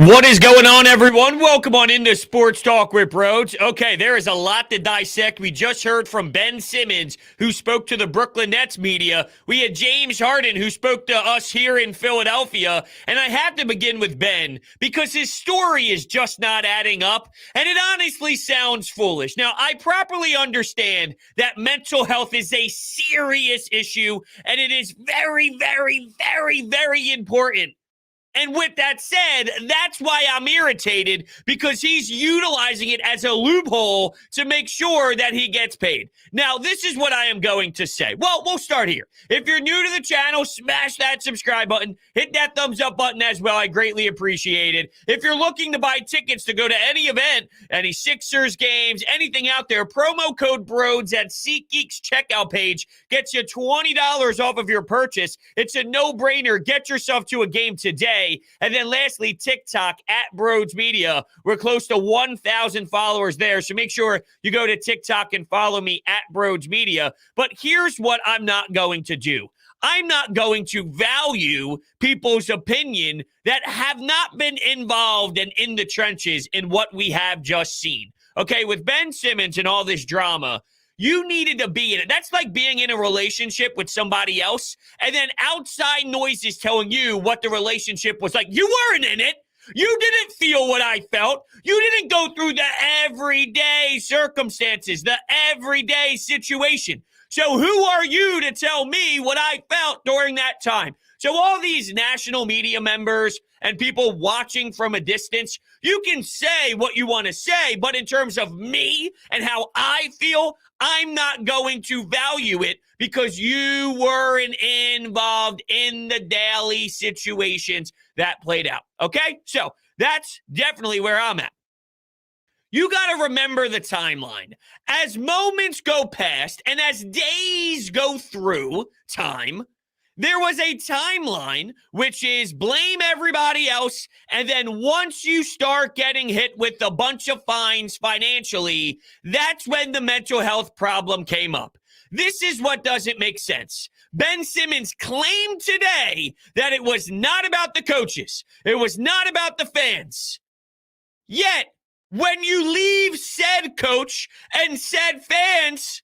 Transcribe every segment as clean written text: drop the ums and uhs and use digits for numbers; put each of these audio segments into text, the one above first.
What is going on, everyone? Welcome on into Sports Talk with Rhodes. Okay, there is a lot to dissect. We just heard from Ben Simmons, who spoke to the Brooklyn Nets media. We had James Harden, who spoke to us here in Philadelphia. And I have to begin with Ben because his story is just not adding up. And it honestly sounds foolish. Now, I properly understand that mental health is a serious issue, and it is very, very, very, very important. And with that said, that's why I'm irritated, because he's utilizing it as a loophole to make sure that he gets paid. Now, this is what I am going to say. Well, we'll start here. If you're new to the channel, smash that subscribe button. Hit that thumbs up button as well. I greatly appreciate it. If you're looking to buy tickets to go to any event, any Sixers games, anything out there, promo code BROADS at SeatGeek's checkout page gets you $20 off of your purchase. It's a no-brainer. Get yourself to a game today. And then lastly, TikTok at Broads Media. We're close to 1,000 followers there. So make sure you go to TikTok and follow me at Broads Media. But here's what I'm not going to do. I'm not going to value people's opinion that have not been involved and in the trenches in what we have just seen. Okay, with Ben Simmons and all this drama, you needed to be in it. That's like being in a relationship with somebody else, and then outside noises telling you what the relationship was like. You weren't in it. You didn't feel what I felt. You didn't go through the everyday circumstances, the everyday situation. So who are you to tell me what I felt during that time? So all these national media members and people watching from a distance, you can say what you want to say, but in terms of me and how I feel, I'm not going to value it because you weren't involved in the daily situations that played out. Okay? So that's definitely where I'm at. You got to remember the timeline. As moments go past and as days go through time, there was a timeline, which is blame everybody else, and then once you start getting hit with a bunch of fines financially, that's when the mental health problem came up. This is what doesn't make sense. Ben Simmons claimed today that it was not about the coaches. It was not about the fans. Yet, when you leave said coach and said fans,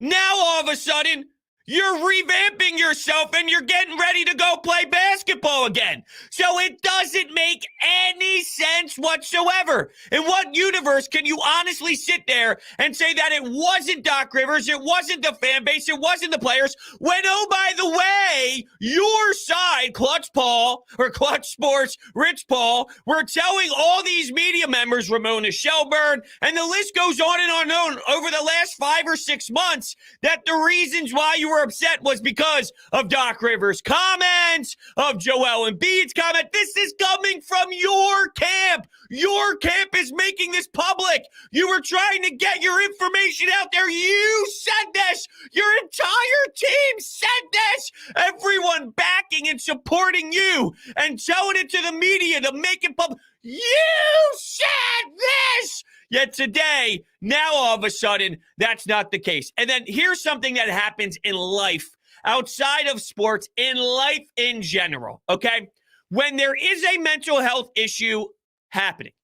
now all of a sudden, you're revamping yourself and you're getting ready to go play basketball again. So it doesn't make any sense whatsoever. In what universe can you honestly sit there and say that it wasn't Doc Rivers, it wasn't the fan base, it wasn't the players, when, oh, by the way, your side, Clutch Paul, or Clutch Sports, Rich Paul, were telling all these media members, Ramona Shelburne, and the list goes on and on over the last 5 or 6 months, that the reasons why you were upset was because of Doc Rivers' comments, of Joel Embiid's comment. This is coming from your camp. Your camp is making this public. You were trying to get your information out there. You said this. Your entire team said this. Everyone backing and supporting you and telling it to the media to make it public. You said this. Yet today, now all of a sudden, that's not the case. And then here's something that happens in life, outside of sports, in life in general, okay? When there is a mental health issue happening,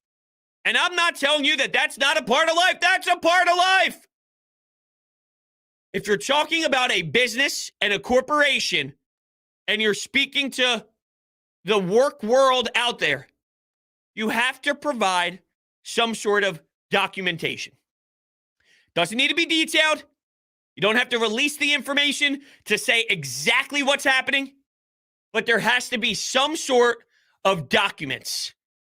and I'm not telling you that that's not a part of life, that's a part of life. If you're talking about a business and a corporation, and you're speaking to the work world out there, you have to provide some sort of documentation. Doesn't need to be detailed. You don't have to release the information to say exactly what's happening, but there has to be some sort of documents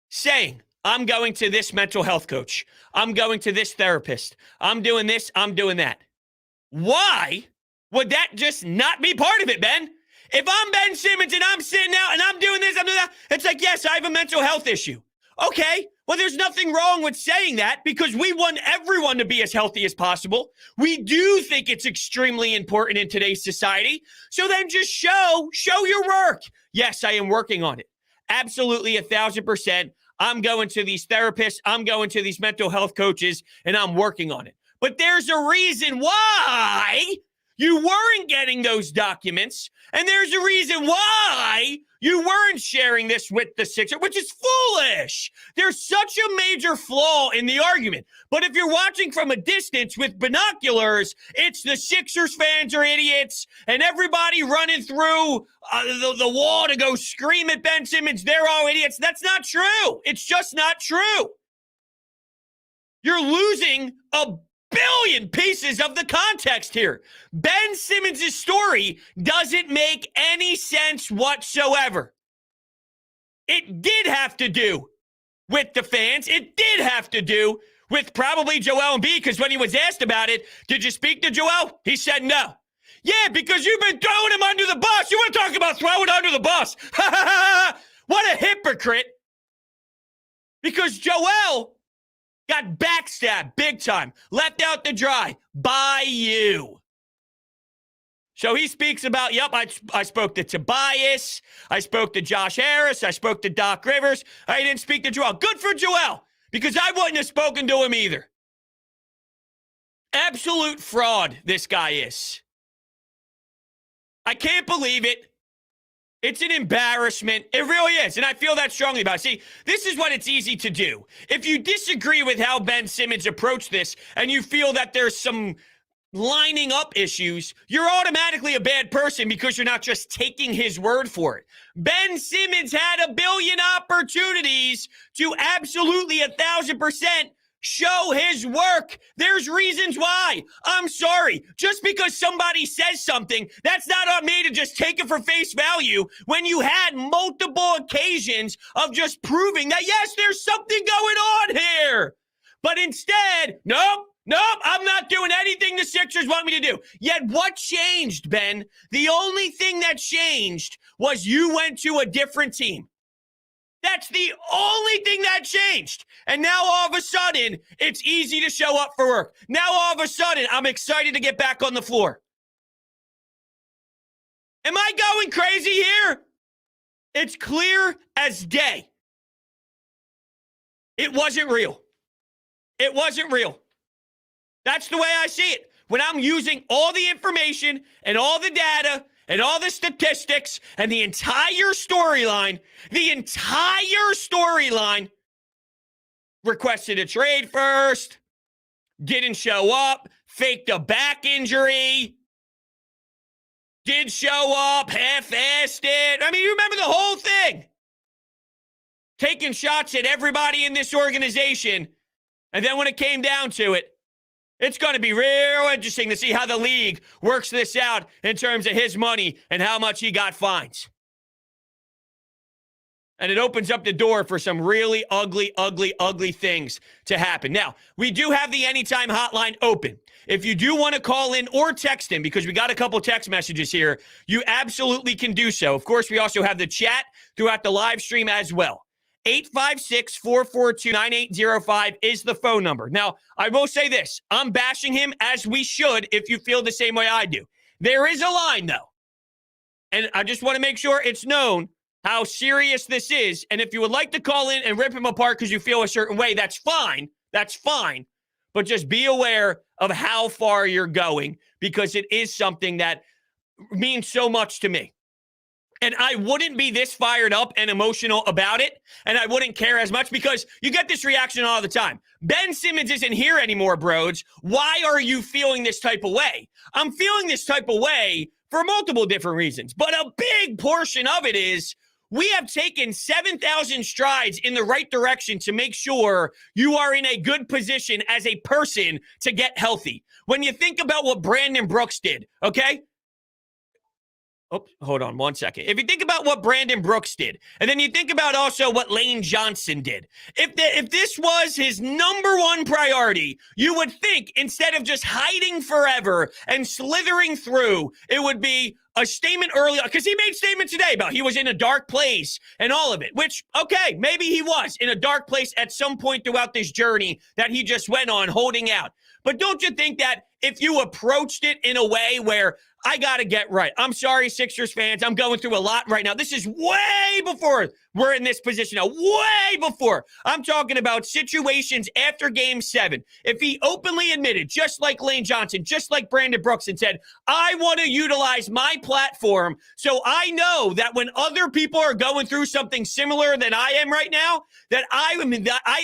saying, I'm going to this mental health coach. I'm going to this therapist. I'm doing this. I'm doing that. Why would that just not be part of it, Ben? If I'm Ben Simmons and I'm sitting out and I'm doing this, I'm doing that, it's like, yes, I have a mental health issue. Okay, well, there's nothing wrong with saying that because we want everyone to be as healthy as possible. We do think it's extremely important in today's society. So then just show your work. Yes, I am working on it. Absolutely 1,000%. I'm going to these therapists. I'm going to these mental health coaches, and I'm working on it. But there's a reason why You weren't getting those documents, and there's a reason why you weren't sharing this with the Sixers, which is foolish. There's such a major flaw in the argument. But if you're watching from a distance with binoculars, it's the Sixers fans are idiots, and everybody running through the wall to go scream at Ben Simmons, they're all idiots. That's not true. It's just not true. You're losing a billion pieces of the context here. Ben Simmons' story doesn't make any sense whatsoever. It did have to do with the fans. It did have to do with probably Joel Embiid, because when he was asked about it, did you speak to Joel? He said no. Yeah, because you've been throwing him under the bus. You want to talk about throwing under the bus? What a hypocrite. Because Joel got backstabbed big time, left out to dry by you. So he speaks about, yep, I spoke to Tobias, I spoke to Josh Harris, I spoke to Doc Rivers, I didn't speak to Joel. Good for Joel, because I wouldn't have spoken to him either. Absolute fraud, this guy is. I can't believe it. It's an embarrassment. It really is. And I feel that strongly about it. See, this is what it's easy to do. If you disagree with how Ben Simmons approached this and you feel that there's some lining up issues, you're automatically a bad person because you're not just taking his word for it. Ben Simmons had a billion opportunities to absolutely 1,000% show his work. There's reasons why. I'm sorry. Just because somebody says something, that's not on me to just take it for face value when you had multiple occasions of just proving that, yes, there's something going on here. But instead, nope, I'm not doing anything the Sixers want me to do. Yet what changed, Ben? The only thing that changed was you went to a different team. That's the only thing that changed. And now all of a sudden, it's easy to show up for work. Now all of a sudden, I'm excited to get back on the floor. Am I going crazy here? It's clear as day. It wasn't real. It wasn't real. That's the way I see it. When I'm using all the information and all the data and all the statistics and the entire storyline, requested a trade first, didn't show up, faked a back injury, did show up, half-assed it. I mean, you remember the whole thing. Taking shots at everybody in this organization. And then when it came down to it, it's going to be real interesting to see how the league works this out in terms of his money and how much he got fines. And it opens up the door for some really ugly things to happen. Now, we do have the Anytime hotline open. If you do want to call in or text in, because we got a couple text messages here, you absolutely can do so. Of course, we also have the chat throughout the live stream as well. 856-442-9805 is the phone number. Now, I will say this. I'm bashing him, as we should, if you feel the same way I do. There is a line, though. And I just want to make sure it's known how serious this is. And if you would like to call in and rip him apart because you feel a certain way, that's fine. That's fine. But just be aware of how far you're going, because it is something that means so much to me. And I wouldn't be this fired up and emotional about it, and I wouldn't care as much, because you get this reaction all the time. Ben Simmons isn't here anymore, bros. Why are you feeling this type of way? I'm feeling this type of way for multiple different reasons, but a big portion of it is we have taken 7,000 strides in the right direction to make sure you are in a good position as a person to get healthy. When you think about what Brandon Brooks did, okay? Oh, hold on 1 second. If you think about what Brandon Brooks did, and then you think about also what Lane Johnson did, if this was his number one priority, you would think instead of just hiding forever and slithering through, it would be a statement earlier, because he made statements today about he was in a dark place and all of it, which, okay, maybe he was in a dark place at some point throughout this journey that he just went on holding out. But don't you think that if you approached it in a way where I got to get right. I'm sorry, Sixers fans. I'm going through a lot right now. This is way before we're in this position now. Way before. I'm talking about situations after Game 7. If he openly admitted, just like Lane Johnson, just like Brandon Brooks, and said, I want to utilize my platform so I know that when other people are going through something similar than I am right now, that I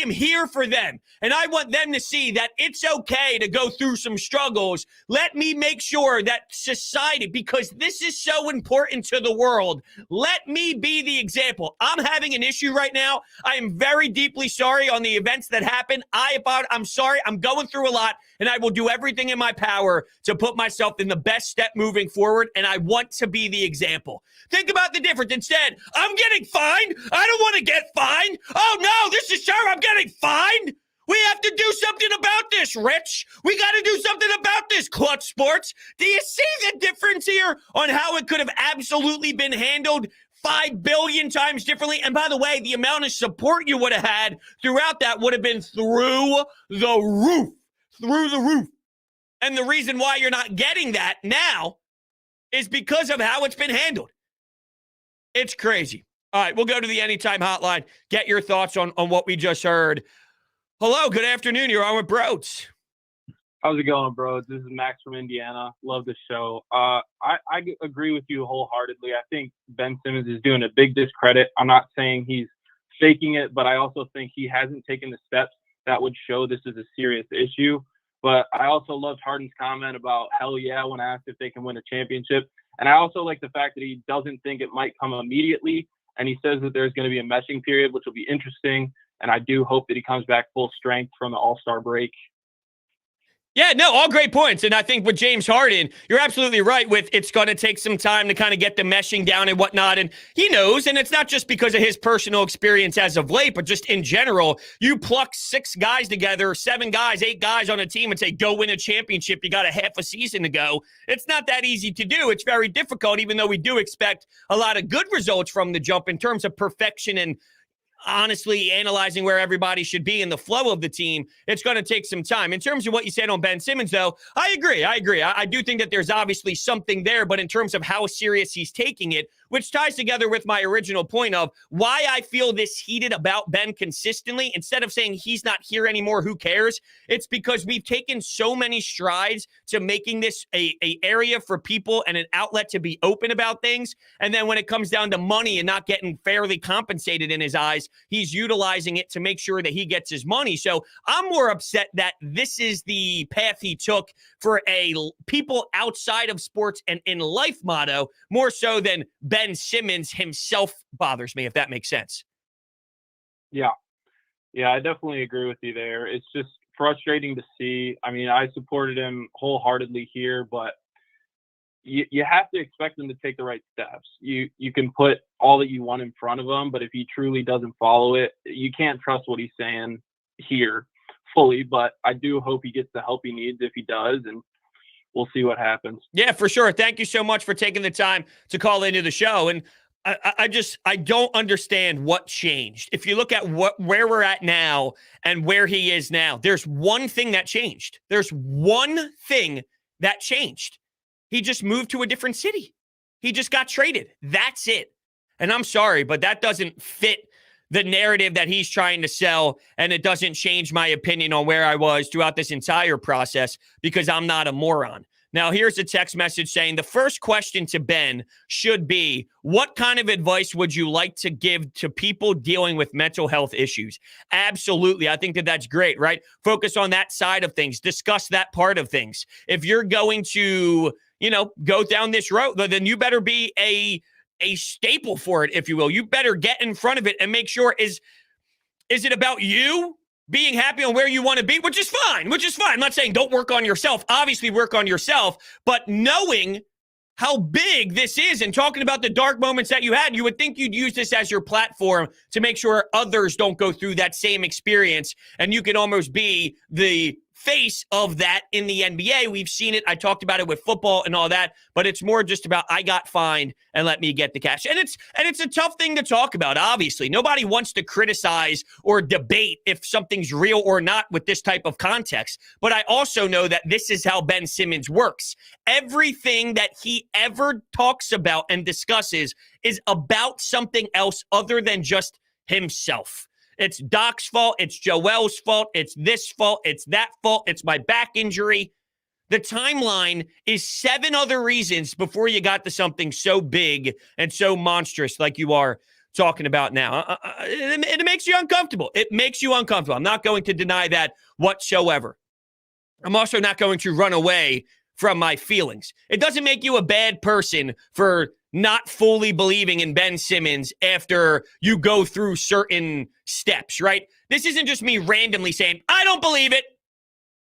am here for them. And I want them to see that it's okay to go through some struggles. Let me make sure that society, because this is so important to the world, let me be the example. I'm having an issue right now. I am very deeply sorry on the events that happened. I'm sorry. I'm going through a lot, and I will do everything in my power to put myself in the best step moving forward, and I want to be the example. Think about the difference. Instead, I'm getting fined. I don't want to get fined. Oh, no, this is sure I'm getting fined. We have to do something about this, Rich. We got to do something about this, Clutch Sports. Do you see the difference here on how it could have absolutely been handled 5 billion times differently? And by the way, the amount of support you would have had throughout that would have been through the roof. Through the roof. And the reason why you're not getting that now is because of how it's been handled. It's crazy. All right, we'll go to the Anytime Hotline. Get your thoughts on what we just heard. Hello, good afternoon. You're on with Broads. How's it going, bro? This is Max from Indiana. Love the show. I agree with you wholeheartedly. I think Ben Simmons is doing a big discredit. I'm not saying he's faking it, but I also think he hasn't taken the steps that would show this is a serious issue. But I also loved Harden's comment about hell yeah when asked if they can win a championship. And I also like the fact that he doesn't think it might come immediately. And he says that there's going to be a meshing period, which will be interesting. And I do hope that he comes back full strength from the All-Star break. Yeah, no, all great points. And I think with James Harden, you're absolutely right with it's going to take some time to kind of get the meshing down and whatnot. And he knows, and it's not just because of his personal experience as of late, but just in general, you pluck 6 guys together, 7 guys, 8 guys on a team and say, go win a championship. You got a half a season to go. It's not that easy to do. It's very difficult, even though we do expect a lot of good results from the jump in terms of perfection and honestly analyzing where everybody should be in the flow of the team. It's going to take some time. In terms of what you said on Ben Simmons, though, I agree. I do think that there's obviously something there, but in terms of how serious he's taking it, which ties together with my original point of why I feel this heated about Ben consistently, instead of saying he's not here anymore, who cares? It's because we've taken so many strides to making this a area for people and an outlet to be open about things. And then when it comes down to money and not getting fairly compensated in his eyes, he's utilizing it to make sure that he gets his money. So I'm more upset that this is the path he took for a people outside of sports and in life motto, more so than Ben Simmons himself bothers me, if that makes sense. Yeah, I definitely agree with you there. It's just frustrating to see. I mean, I supported him wholeheartedly here, but you have to expect him to take the right steps. You can put all that you want in front of him, but if he truly doesn't follow it, you can't trust what he's saying here fully. But I do hope he gets the help he needs if he does, and we'll see what happens. Yeah, for sure. Thank you so much for taking the time to call into the show. And I don't understand what changed. If you look at where we're at now and where he is now, there's one thing that changed. There's one thing that changed. He just moved to a different city. He just got traded. That's it. And I'm sorry, but that doesn't fit the narrative that he's trying to sell, and it doesn't change my opinion on where I was throughout this entire process because I'm not a moron. Now, here's a text message saying the first question to Ben should be, what kind of advice would you like to give to people dealing with mental health issues? Absolutely. I think that that's great, right? Focus on that side of things. Discuss that part of things. If you're going to, go down this road, then you better be a staple for it, if you will. You better get in front of it and make sure, is it about you being happy on where you want to be, which is fine. I'm not saying don't work on yourself. Obviously work on yourself, but knowing how big this is and talking about the dark moments that you had, you would think you'd use this as your platform to make sure others don't go through that same experience. And you can almost be the face of that in the NBA. We've seen it. I talked about it with football and all that, but it's more just about I got fined and let me get the cash. And it's a tough thing to talk about, obviously. Nobody wants to criticize or debate if something's real or not with this type of context. But I also know that this is how Ben Simmons works. Everything that he ever talks about and discusses is about something else other than just himself. It's Doc's fault. It's Joel's fault. It's this fault. It's that fault. It's my back injury. The timeline is 7 other reasons before you got to something so big and so monstrous like you are talking about now. It makes you uncomfortable. It makes you uncomfortable. I'm not going to deny that whatsoever. I'm also not going to run away from my feelings. It doesn't make you a bad person for not fully believing in Ben Simmons after you go through certain steps, right? This isn't just me randomly saying, I don't believe it.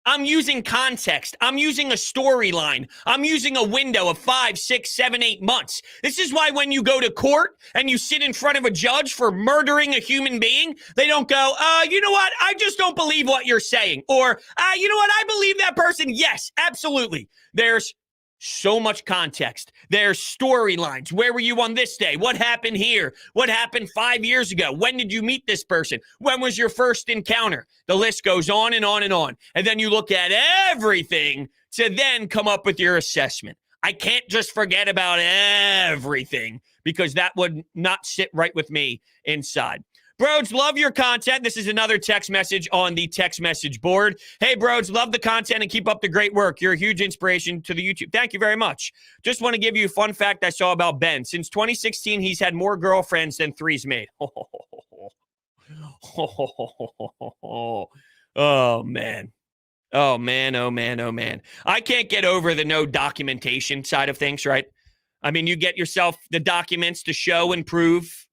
I'm using context. I'm using a storyline. I'm using a window of 5, 6, 7, 8 months. This is why when you go to court and you sit in front of a judge for murdering a human being, they don't go, you know what? I just don't believe what you're saying. Or, you know what? I believe that person. Yes, absolutely. There's so much context. There's storylines. Where were you on this day? What happened here? What happened 5 years ago? When did you meet this person? When was your first encounter? The list goes on and on and on. And then you look at everything to then come up with your assessment. I can't just forget about everything because that would not sit right with me inside. Broads, love your content. This is another text message on the text message board. Hey, Broads, love the content and keep up the great work. You're a huge inspiration to the YouTube. Thank you very much. Just want to give you a fun fact I saw about Ben. Since 2016, he's had more girlfriends than threes made. Oh, man. Oh, man, oh, man, oh, man. I can't get over the no documentation side of things, right? I mean, you get yourself the documents to show and prove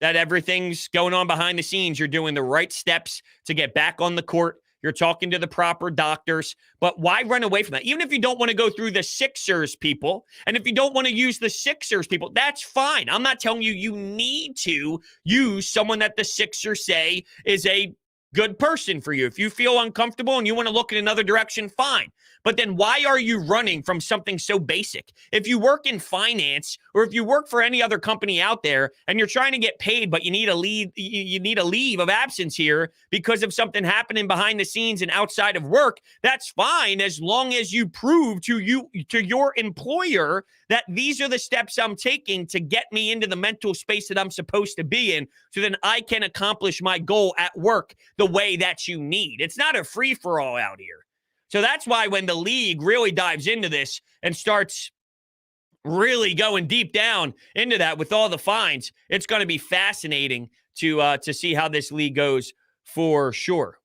that everything's going on behind the scenes. You're doing the right steps to get back on the court. You're talking to the proper doctors. But why run away from that? Even if you don't want to go through the Sixers people, and if you don't want to use the Sixers people, that's fine. I'm not telling you you need to use someone that the Sixers say is a good person for you. If you feel uncomfortable and you want to look in another direction, fine. But then why are you running from something so basic? If you work in finance or if you work for any other company out there and you're trying to get paid, but you need a leave of absence here because of something happening behind the scenes and outside of work, that's fine as long as you prove to your employer that these are the steps I'm taking to get me into the mental space that I'm supposed to be in so then I can accomplish my goal at work the way that you need. It's not a free-for-all out here. So that's why when the league really dives into this and starts really going deep down into that with all the fines, it's going to be fascinating to see how this league goes for sure.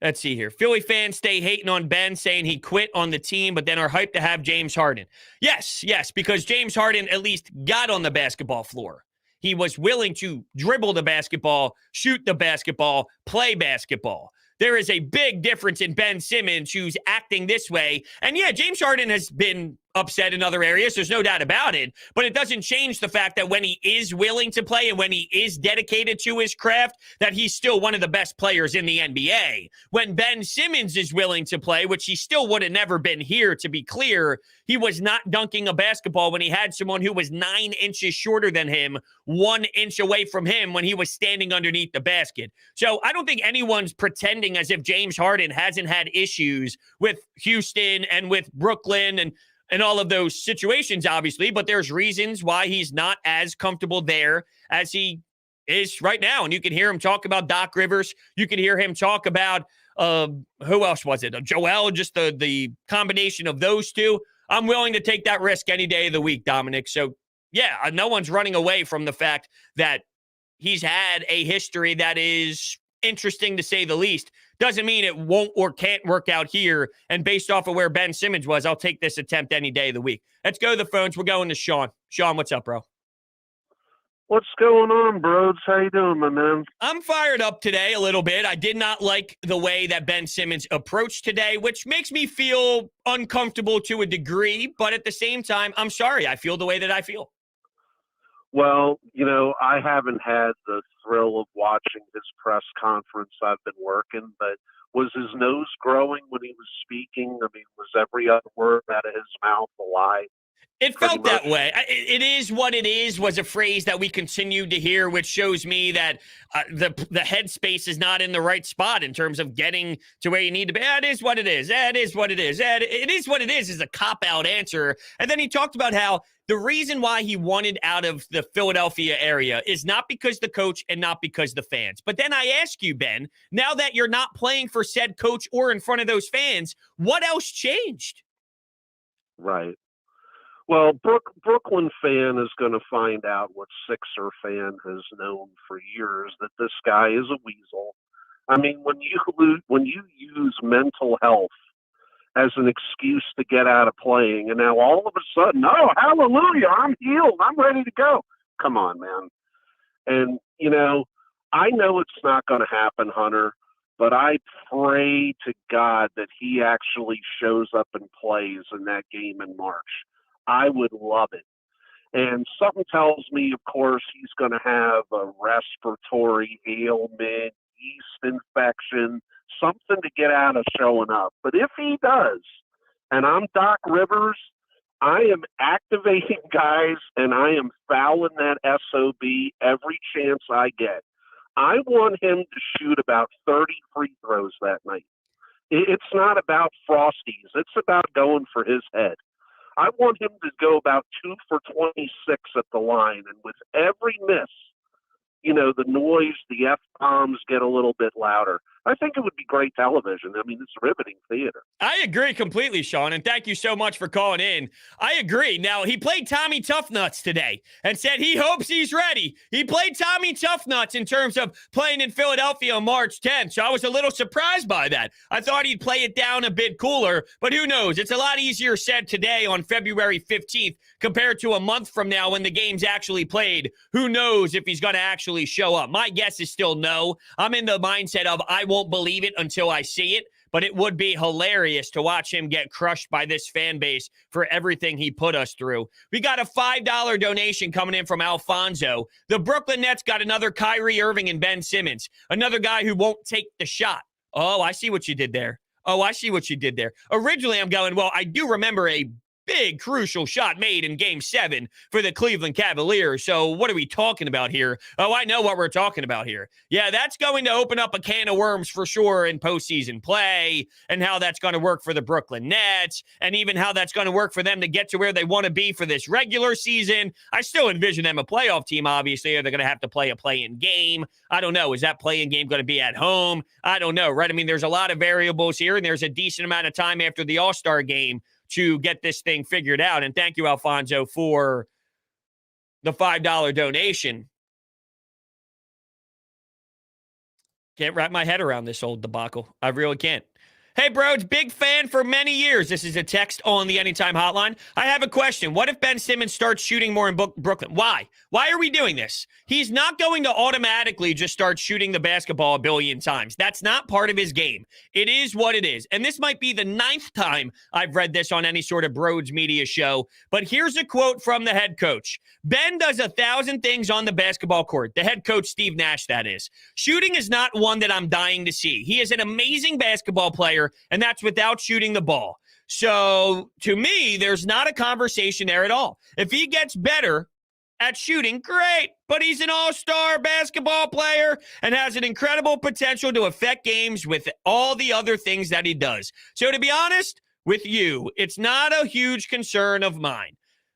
Let's see here. Philly fans stay hating on Ben, saying he quit on the team, but then are hyped to have James Harden. Yes, because James Harden at least got on the basketball floor. He was willing to dribble the basketball, shoot the basketball, play basketball. There is a big difference in Ben Simmons, who's acting this way. And yeah, James Harden has been upset in other areas. There's no doubt about it. But it doesn't change the fact that when he is willing to play and when he is dedicated to his craft, that he's still one of the best players in the NBA. When Ben Simmons is willing to play, which he still would have never been here, to be clear, he was not dunking a basketball when he had someone who was 9 inches shorter than him, 1 inch away from him when he was standing underneath the basket. So I don't think anyone's pretending as if James Harden hasn't had issues with Houston and with Brooklyn and all of those situations, obviously, but there's reasons why he's not as comfortable there as he is right now. And you can hear him talk about Doc Rivers. You can hear him talk about, who else was it? Joel, just the combination of those two. I'm willing to take that risk any day of the week, Dominic. So, yeah, no one's running away from the fact that he's had a history that is interesting to say the least. Doesn't mean it won't or can't work out here. And based off of where Ben Simmons was, I'll take this attempt any day of the week. Let's go to the phones. We're going to Sean. Sean, what's up, bro? What's going on, bros? How you doing, my man? I'm fired up today a little bit. I did not like the way that Ben Simmons approached today, which makes me feel uncomfortable to a degree. But at the same time, I'm sorry. I feel the way that I feel. Well, I haven't had the thrill of watching his press conference. I've been working, but Was his nose growing when he was speaking? I mean, was every other word out of his mouth a lie? It Pretty felt that much. way. It is what it is was a phrase that we continued to hear, which shows me that the headspace is not in the right spot in terms of getting to where you need to be. It is what it is. It is what it is. It is what it is a cop-out answer. And then he talked about how the reason why he wanted out of the Philadelphia area is not because the coach and not because the fans. But then I ask you, Ben, now that you're not playing for said coach or in front of those fans, what else changed? Right. Well, Brooklyn fan is going to find out what Sixer fan has known for years, that this guy is a weasel. I mean, when you use mental health as an excuse to get out of playing, and now all of a sudden, oh, hallelujah, I'm healed, I'm ready to go. Come on, man. And, I know it's not going to happen, Hunter, but I pray to God that he actually shows up and plays in that game in March. I would love it. And something tells me, of course, he's going to have a respiratory ailment, yeast infection, something to get out of showing up. But if he does, and I'm Doc Rivers, I am activating guys and I am fouling that SOB every chance I get. I want him to shoot about 30 free throws that night. It's not about Frosties. It's about going for his head. I want him to go about 2 for 26 at the line. And with every miss, the noise, the F-bombs get a little bit louder. I think it would be great television. I mean, it's riveting theater. I agree completely, Sean, and thank you so much for calling in. I agree. Now, he played Tommy Toughnuts today and said he hopes he's ready. He played Tommy Toughnuts in terms of playing in Philadelphia on March 10th, so I was a little surprised by that. I thought he'd play it down a bit cooler, but who knows? It's a lot easier said today on February 15th compared to a month from now when the game's actually played. Who knows if he's going to actually show up? My guess is still no. I'm in the mindset of I won't believe it until I see it, but it would be hilarious to watch him get crushed by this fan base for everything he put us through. We got a $5 donation coming in from Alfonso. The Brooklyn Nets got another Kyrie Irving and Ben Simmons, another guy who won't take the shot. Oh, I see what you did there. Originally, I'm going, well, I do remember a big, crucial shot made in Game 7 for the Cleveland Cavaliers. So what are we talking about here? Oh, I know what we're talking about here. Yeah, that's going to open up a can of worms for sure in postseason play and how that's going to work for the Brooklyn Nets and even how that's going to work for them to get to where they want to be for this regular season. I still envision them a playoff team, obviously, or they're going to have to play a play-in game. I don't know. Is that play-in game going to be at home? I don't know, right? I mean, there's a lot of variables here, and there's a decent amount of time after the All-Star game to get this thing figured out. And thank you, Alfonso, for the $5 donation. Can't wrap my head around this old debacle. I really can't. Hey, bros, big fan for many years. This is a text on the Anytime Hotline. I have a question. What if Ben Simmons starts shooting more in Brooklyn? Why? Why are we doing this? He's not going to automatically just start shooting the basketball a billion times. That's not part of his game. It is what it is. And this might be the 9th time I've read this on any sort of Broads media show. But here's a quote from the head coach. Ben does 1,000 things on the basketball court. The head coach, Steve Nash, that is. Shooting is not one that I'm dying to see. He is an amazing basketball player, and that's without shooting the ball. So, to me, there's not a conversation there at all. If he gets better at shooting, great. But he's an all-star basketball player and has an incredible potential to affect games with all the other things that he does. So, to be honest with you, it's not a huge concern of mine.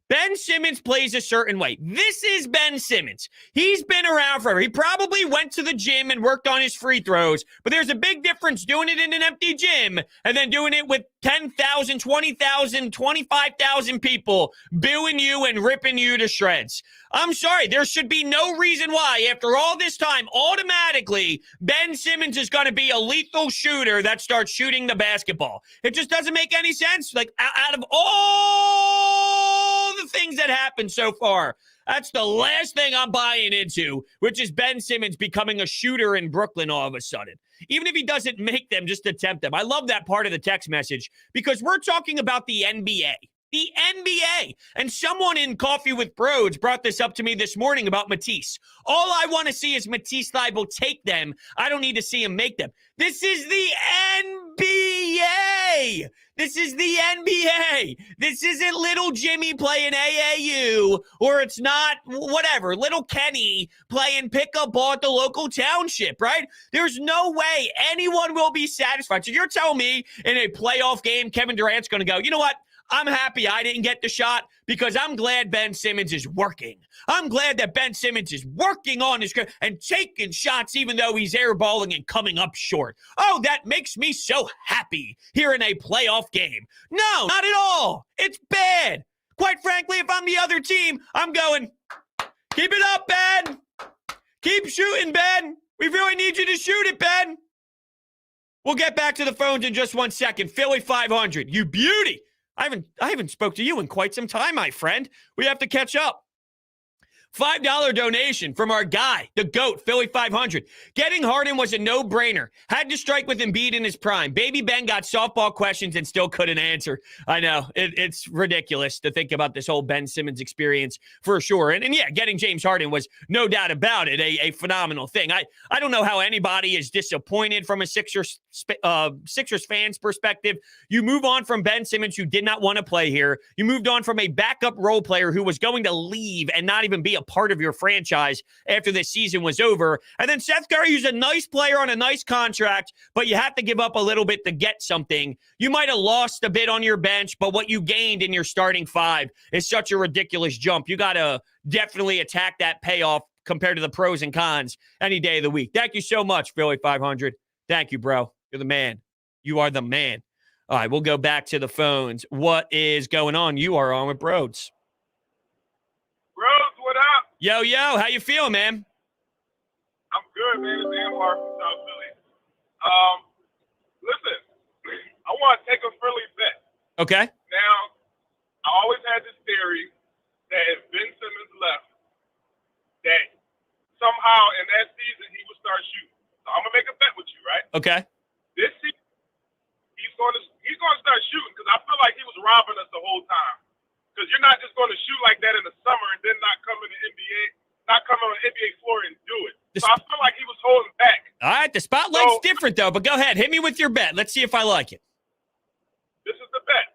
Ben Simmons plays a certain way. This is Ben Simmons. He's been around forever. He probably went to the gym and worked on his free throws, but there's a big difference doing it in an empty gym and then doing it with 10,000, 20,000, 25,000 people booing you and ripping you to shreds. I'm sorry. There should be no reason why, after all this time, automatically Ben Simmons is going to be a lethal shooter that starts shooting the basketball. It just doesn't make any sense. Like, out of all the things that happened so far, that's the last thing I'm buying into, which is Ben Simmons becoming a shooter in Brooklyn all of a sudden. Even if he doesn't make them, just attempt them. I love that part of the text message because we're talking about the NBA. The NBA. And someone in Coffee with Broads brought this up to me this morning about Matisse. All I want to see is Matisse Thybulle take them. I don't need to see him make them. This is the NBA. This is the NBA. This isn't little Jimmy playing AAU, or it's not whatever, little Kenny playing pickup ball at the local township, right? There's no way anyone will be satisfied. So you're telling me in a playoff game, Kevin Durant's going to go, you know what? I'm happy I didn't get the shot because I'm glad Ben Simmons is working. I'm glad that Ben Simmons is working on his and taking shots even though he's airballing and coming up short. Oh, that makes me so happy here in a playoff game. No, not at all. It's bad. Quite frankly, if I'm the other team, I'm going, keep it up, Ben. Keep shooting, Ben. We really need you to shoot it, Ben. We'll get back to the phones in just 1 second. Philly 500, you beauty. I haven't spoke to you in quite some time, my friend. We have to catch up. $5 donation from our guy, the GOAT, Philly 500. Getting Harden was a no-brainer. Had to strike with Embiid in his prime. Baby Ben got softball questions and still couldn't answer. I know. It's ridiculous to think about this whole Ben Simmons experience for sure. And yeah, getting James Harden was no doubt about it a phenomenal thing. I don't know how anybody is disappointed from a Sixers fans perspective. You move on from Ben Simmons, who did not want to play here. You moved on from a backup role player who was going to leave and not even be a part of your franchise after this season was over. And then Seth Curry, who's a nice player on a nice contract, but you have to give up a little bit to get something. You might have lost a bit on your bench, but what you gained in your starting five is such a ridiculous jump. You got to definitely attack that payoff compared to the pros and cons any day of the week. Thank you so much, Philly 500. Thank you, bro. You're the man. You are the man. All right, we'll go back to the phones. What is going on? You are on with Broads. Broads, what up? Yo, how you feeling, man? I'm good, man. It's Anwar from South Philly. Listen, I want to take a Philly bet. Okay. Now, I always had this theory that if Ben Simmons left, that somehow in that season he would start shooting. So I'm gonna make a bet with you, right? Okay. This season, he's going to start shooting because I feel like he was robbing us the whole time. Because you're not just going to shoot like that in the summer and then not come in the NBA, not come on the NBA floor and do it. So I feel like he was holding back. All right, the spotlight's different though, but go ahead, hit me with your bet. Let's see if I like it. This is the bet.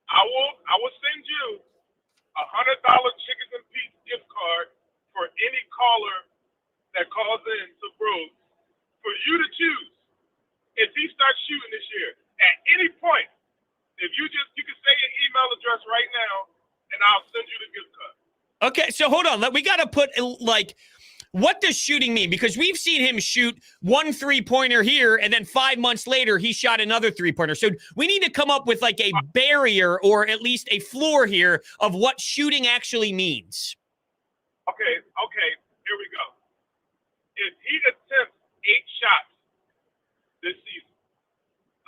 I will send you $100 Chickens and Pete's gift card for any caller that calls in to Broads for you to choose if he starts shooting this year at any point. If you can say your email address right now, and I'll send you the gift card. Okay, so hold on. We got to put, what does shooting mean? Because we've seen him shoot one three-pointer here, and then 5 months later, he shot another three-pointer. So we need to come up with, a barrier or at least a floor here of what shooting actually means. Okay, here we go. If he attempts 8 shots this season,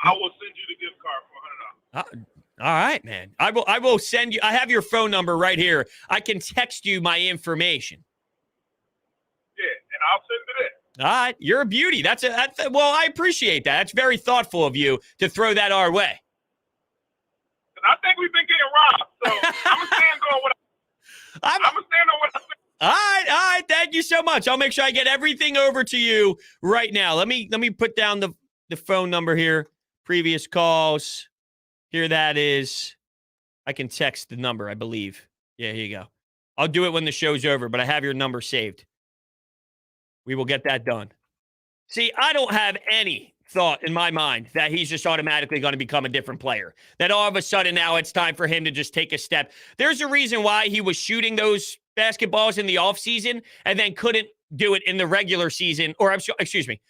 I will send you the gift card for $100. All right, man. I will send you. I have your phone number right here. I can text you my information. Yeah, and I'll send it in. All right, you're a beauty. Well, I appreciate that. That's very thoughtful of you to throw that our way. I think we've been getting robbed, so I'm gonna stand on what I'm gonna stand on what I think. All right. Thank you so much. I'll make sure I get everything over to you right now. Let me put down the phone number here. Previous calls. Here that is. I can text the number, I believe. Yeah, here you go. I'll do it when the show's over, but I have your number saved. We will get that done. See, I don't have any thought in my mind that he's just automatically going to become a different player. That all of a sudden now it's time for him to just take a step. There's a reason why he was shooting those basketballs in the offseason and then couldn't do it in the regular season. Or, excuse me.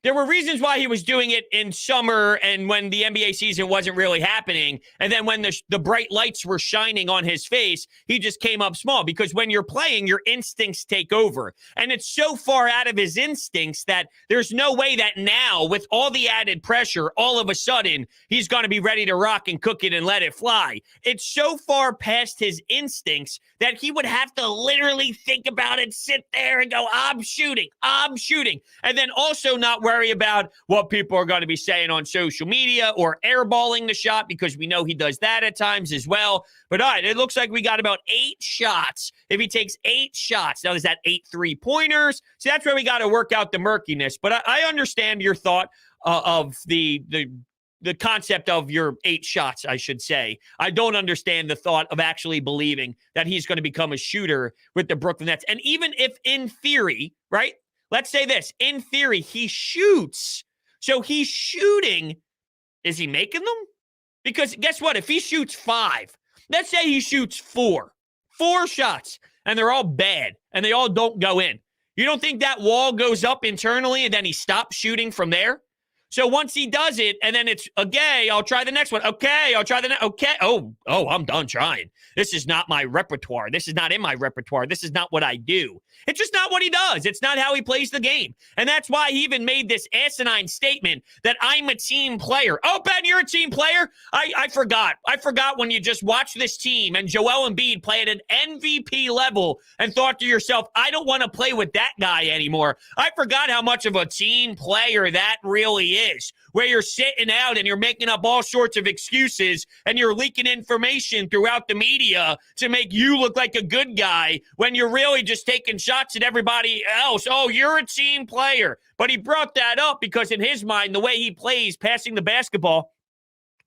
There were reasons why he was doing it in summer and when the NBA season wasn't really happening. And then when the bright lights were shining on his face, he just came up small. Because when you're playing, your instincts take over. And it's so far out of his instincts that there's no way that now, with all the added pressure, all of a sudden, he's going to be ready to rock and cook it and let it fly. It's so far past his instincts that he would have to literally think about it, sit there and go, I'm shooting. And then also not worry worry about what people are going to be saying on social media or airballing the shot, because we know he does that at times as well. But all right, it looks like we got about 8 shots. If he takes 8 shots, now is that 8 3-pointers? So that's where we got to work out the murkiness. But I understand your thought of the concept of your 8 shots, I should say. I don't understand the thought of actually believing that he's going to become a shooter with the Brooklyn Nets. And even if in theory, right? Let's say this, in theory, he shoots. So he's shooting. Is he making them? Because guess what? If he shoots 5, let's say he shoots 4 shots, and they're all bad, and they all don't go in. You don't think that wall goes up internally, and then he stops shooting from there? So once he does it, and then it's, okay, I'll try the next one. Okay, I'll try the next. Okay. Oh, I'm done trying. This is not my repertoire. This is not in my repertoire. This is not what I do. It's just not what he does. It's not how he plays the game. And that's why he even made this asinine statement that I'm a team player. Oh, Ben, you're a team player? I forgot. I forgot when you just watched this team and Joel Embiid play at an MVP level and thought to yourself, I don't want to play with that guy anymore. I forgot how much of a team player that really is, where you're sitting out and you're making up all sorts of excuses and you're leaking information throughout the media to make you look like a good guy when you're really just taking shots at everybody else. Oh, you're a team player. But he brought that up because in his mind, the way he plays, passing the basketball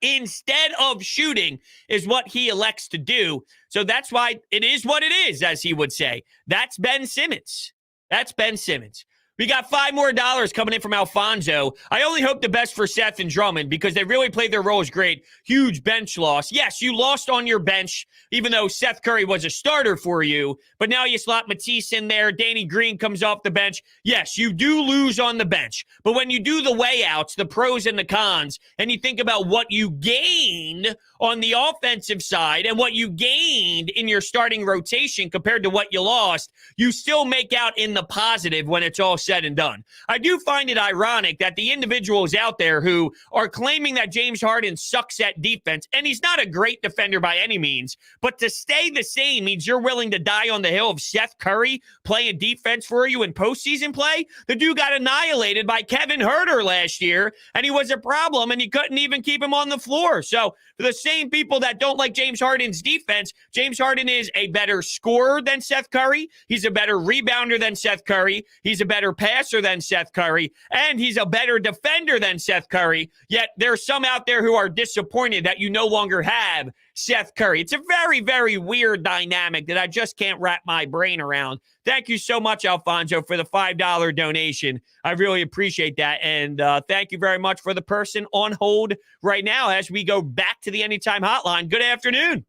instead of shooting, is what he elects to do. So that's why it is what it is, as he would say. That's Ben Simmons. That's Ben Simmons. We got $5 more coming in from Alfonso. I only hope the best for Seth and Drummond because they really played their roles great. Huge bench loss. Yes, you lost on your bench, even though Seth Curry was a starter for you. But now you slot Matisse in there. Danny Green comes off the bench. Yes, you do lose on the bench. But when you do the way outs, the pros and the cons, and you think about what you gained on the offensive side and what you gained in your starting rotation compared to what you lost, you still make out in the positive when it's all said and done. I do find it ironic that the individuals out there who are claiming that James Harden sucks at defense, and he's not a great defender by any means, but to stay the same means you're willing to die on the hill of Seth Curry playing defense for you in postseason play. The dude got annihilated by Kevin Huerter last year, and he was a problem, and you couldn't even keep him on the floor. So for the same people that don't like James Harden's defense, James Harden is a better scorer than Seth Curry. He's a better rebounder than Seth Curry. He's a better passer than Seth Curry, and he's a better defender than Seth Curry. Yet there's some out there who are disappointed that you no longer have Seth Curry. It's a very, very weird dynamic that I just can't wrap my brain around. Thank you so much, Alfonso, for the $5 donation. I really appreciate that. And thank you very much for the person on hold right now as we go back to the Anytime Hotline. Good afternoon.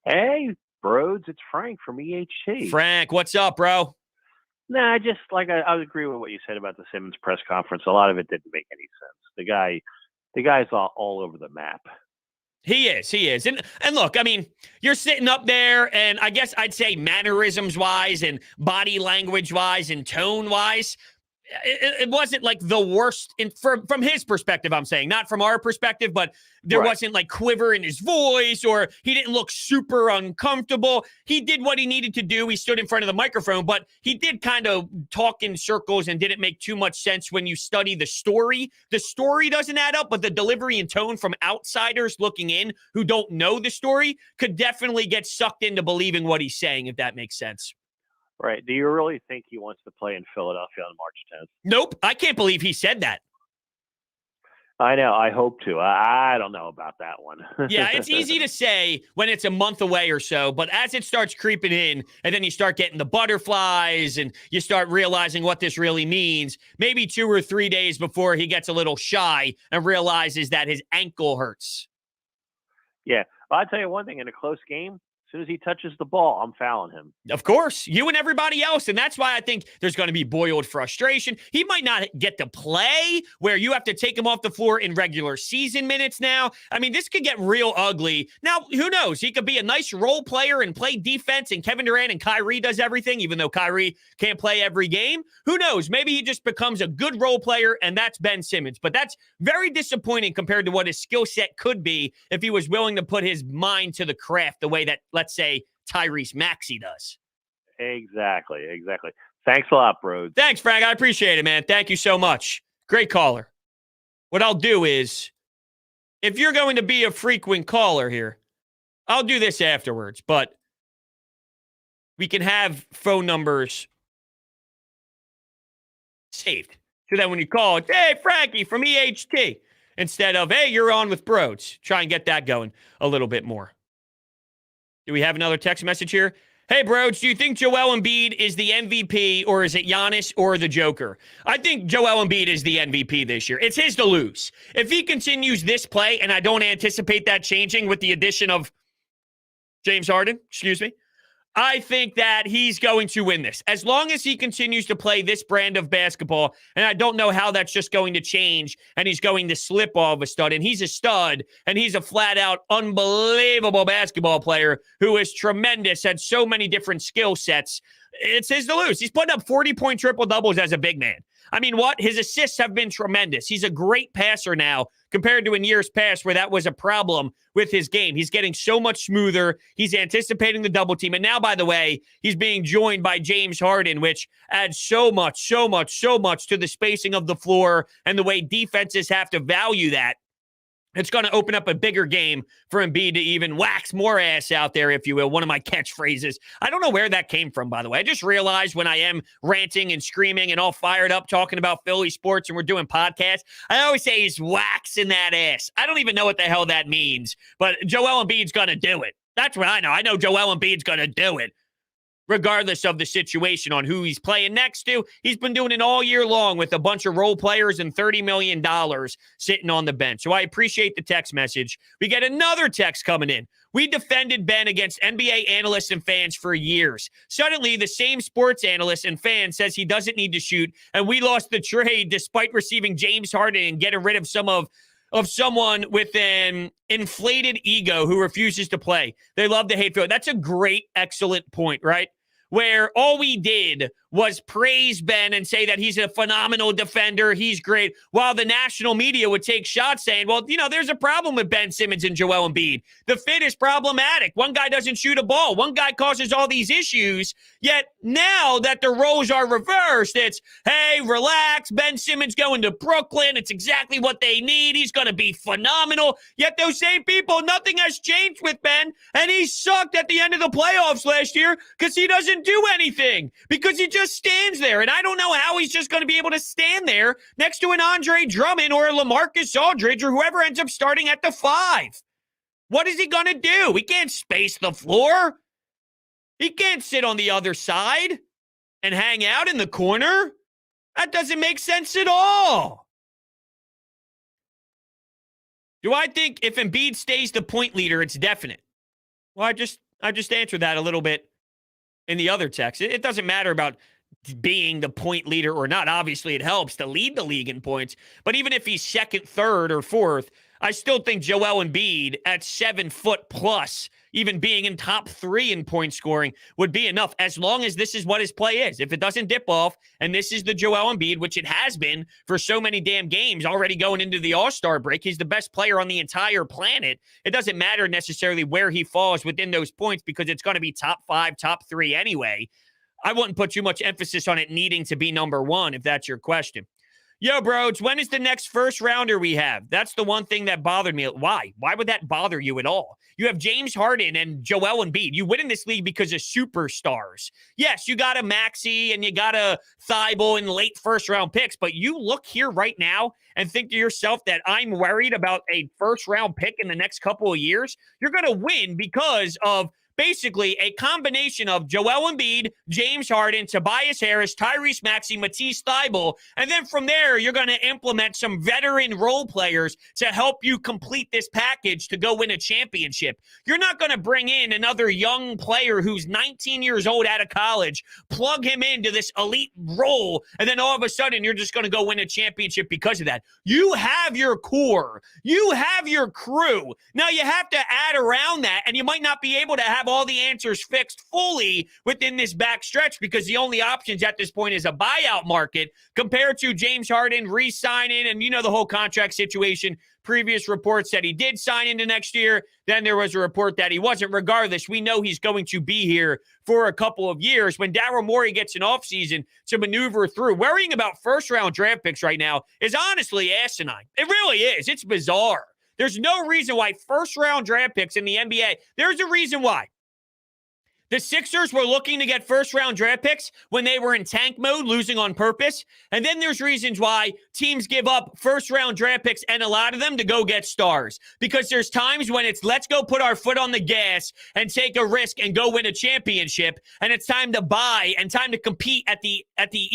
Hey, Broads, it's Frank from EHT. Frank, what's up, bro? Nah, just like I agree with what you said about the Simmons press conference. A lot of it didn't make any sense. The guy's all over the map. He is. And look, I mean, you're sitting up there, and I guess I'd say mannerisms-wise and body language-wise and tone-wise, it wasn't like the worst from his perspective, I'm saying, not from our perspective, but there wasn't like quiver in his voice, or he didn't look super uncomfortable. He did what he needed to do. He stood in front of the microphone, but he did kind of talk in circles and didn't make too much sense when you study the story. The story doesn't add up, but the delivery and tone from outsiders looking in who don't know the story could definitely get sucked into believing what he's saying, if that makes sense. Right. Do you really think he wants to play in Philadelphia on March 10th? Nope. I can't believe he said that. I know. I hope to. I don't know about that one. Yeah, it's easy to say when it's a month away or so, but as it starts creeping in and then you start getting the butterflies and you start realizing what this really means, maybe 2 or 3 days before he gets a little shy and realizes that his ankle hurts. Yeah. Well, I'll tell you one thing. In a close game, as soon as he touches the ball, I'm fouling him. Of course, you and everybody else. And that's why I think there's going to be boiled frustration. He might not get to play where you have to take him off the floor in regular season minutes now. I mean, this could get real ugly. Now, who knows? He could be a nice role player and play defense, and Kevin Durant and Kyrie does everything, even though Kyrie can't play every game. Who knows? Maybe he just becomes a good role player, and that's Ben Simmons. But that's very disappointing compared to what his skill set could be if he was willing to put his mind to the craft the way that, let's say, Tyrese Maxey does. Exactly. Thanks a lot, bro. Thanks, Frank. I appreciate it, man. Thank you so much. Great caller. What I'll do is, if you're going to be a frequent caller here, I'll do this afterwards, but we can have phone numbers saved so that when you call, it's, hey, Frankie from EHT, instead of, hey, you're on with Broads. Try and get that going a little bit more. Do we have another text message here? Hey, Broads, do you think Joel Embiid is the MVP, or is it Giannis or the Joker? I think Joel Embiid is the MVP this year. It's his to lose. If he continues this play, and I don't anticipate that changing with the addition of James Harden, I think that he's going to win this. As long as he continues to play this brand of basketball, and I don't know how that's just going to change, and he's going to slip all of a sudden. He's a stud, and he's a flat-out unbelievable basketball player who is tremendous, had so many different skill sets. It's his to lose. He's putting up 40-point triple-doubles as a big man. I mean, what? His assists have been tremendous. He's a great passer now compared to in years past where that was a problem with his game. He's getting so much smoother. He's anticipating the double team. And now, by the way, he's being joined by James Harden, which adds so much to the spacing of the floor and the way defenses have to value that. It's going to open up a bigger game for Embiid to even wax more ass out there, if you will. One of my catchphrases. I don't know where that came from, by the way. I just realized when I am ranting and screaming and all fired up talking about Philly sports and we're doing podcasts, I always say he's waxing that ass. I don't even know what the hell that means, but Joel Embiid's going to do it. That's what I know. I know Joel Embiid's going to do it. Regardless of the situation on who he's playing next to. He's been doing it all year long with a bunch of role players and $30 million sitting on the bench. So I appreciate the text message. We get another text coming in. We defended Ben against NBA analysts and fans for years. Suddenly, the same sports analyst and fan says he doesn't need to shoot, and we lost the trade despite receiving James Harden and getting rid of someone with an inflated ego who refuses to play. They love to hate Philly. That's a great, excellent point, right? Where all we did was praise Ben and say that he's a phenomenal defender, he's great, while the national media would take shots saying, well, there's a problem with Ben Simmons and Joel Embiid. The fit is problematic. One guy doesn't shoot a ball. One guy causes all these issues. Yet now that the roles are reversed, it's, hey, relax, Ben Simmons going to Brooklyn. It's exactly what they need. He's going to be phenomenal. Yet those same people, nothing has changed with Ben, and he sucked at the end of the playoffs last year because he doesn't do anything, because he just stands there. And I don't know how he's just going to be able to stand there next to an Andre Drummond or a LaMarcus Aldridge or whoever ends up starting at the 5. What is he going to do? He can't space the floor. He can't sit on the other side and hang out in the corner. That doesn't make sense at all. Do I think if Embiid stays the point leader, it's definite? Well, I just answered that a little bit in the other text. It doesn't matter about being the point leader or not. Obviously, it helps to lead the league in points. But even if he's second, third, or fourth, I still think Joel Embiid at 7 foot plus, even being in top 3 in point scoring, would be enough, as long as this is what his play is. If it doesn't dip off, and this is the Joel Embiid, which it has been for so many damn games already going into the All-Star break, he's the best player on the entire planet. It doesn't matter necessarily where he falls within those points, because it's going to be top 5, top 3 anyway. I wouldn't put too much emphasis on it needing to be number 1, if that's your question. Yo, Broads, when is the next first rounder we have? That's the one thing that bothered me. Why? Why would that bother you at all? You have James Harden and Joel Embiid. You win in this league because of superstars. Yes, you got a Maxey and you got a Thibault in late first-round picks, but you look here right now and think to yourself that I'm worried about a first-round pick in the next couple of years. You're going to win because of basically a combination of Joel Embiid, James Harden, Tobias Harris, Tyrese Maxey, Matisse Thybulle, and then from there, you're going to implement some veteran role players to help you complete this package to go win a championship. You're not going to bring in another young player who's 19 years old out of college, plug him into this elite role, and then all of a sudden, you're just going to go win a championship because of that. You have your core. You have your crew. Now, you have to add around that, and you might not be able to have all the answers fixed fully within this back stretch because the only options at this point is a buyout market compared to James Harden re-signing and, the whole contract situation. Previous reports said he did sign into next year. Then there was a report that he wasn't. Regardless, we know he's going to be here for a couple of years. When Daryl Morey gets an offseason to maneuver through, worrying about first-round draft picks right now is honestly asinine. It really is. It's bizarre. There's no reason why first-round draft picks in the NBA, there's a reason why. The Sixers were looking to get first-round draft picks when they were in tank mode, losing on purpose. And then there's reasons why teams give up first-round draft picks, and a lot of them to go get stars. Because there's times when it's let's go put our foot on the gas and take a risk and go win a championship. And it's time to buy and time to compete at the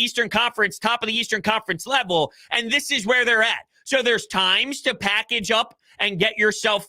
Eastern Conference, top of the Eastern Conference level. And this is where they're at. So there's times to package up and get yourself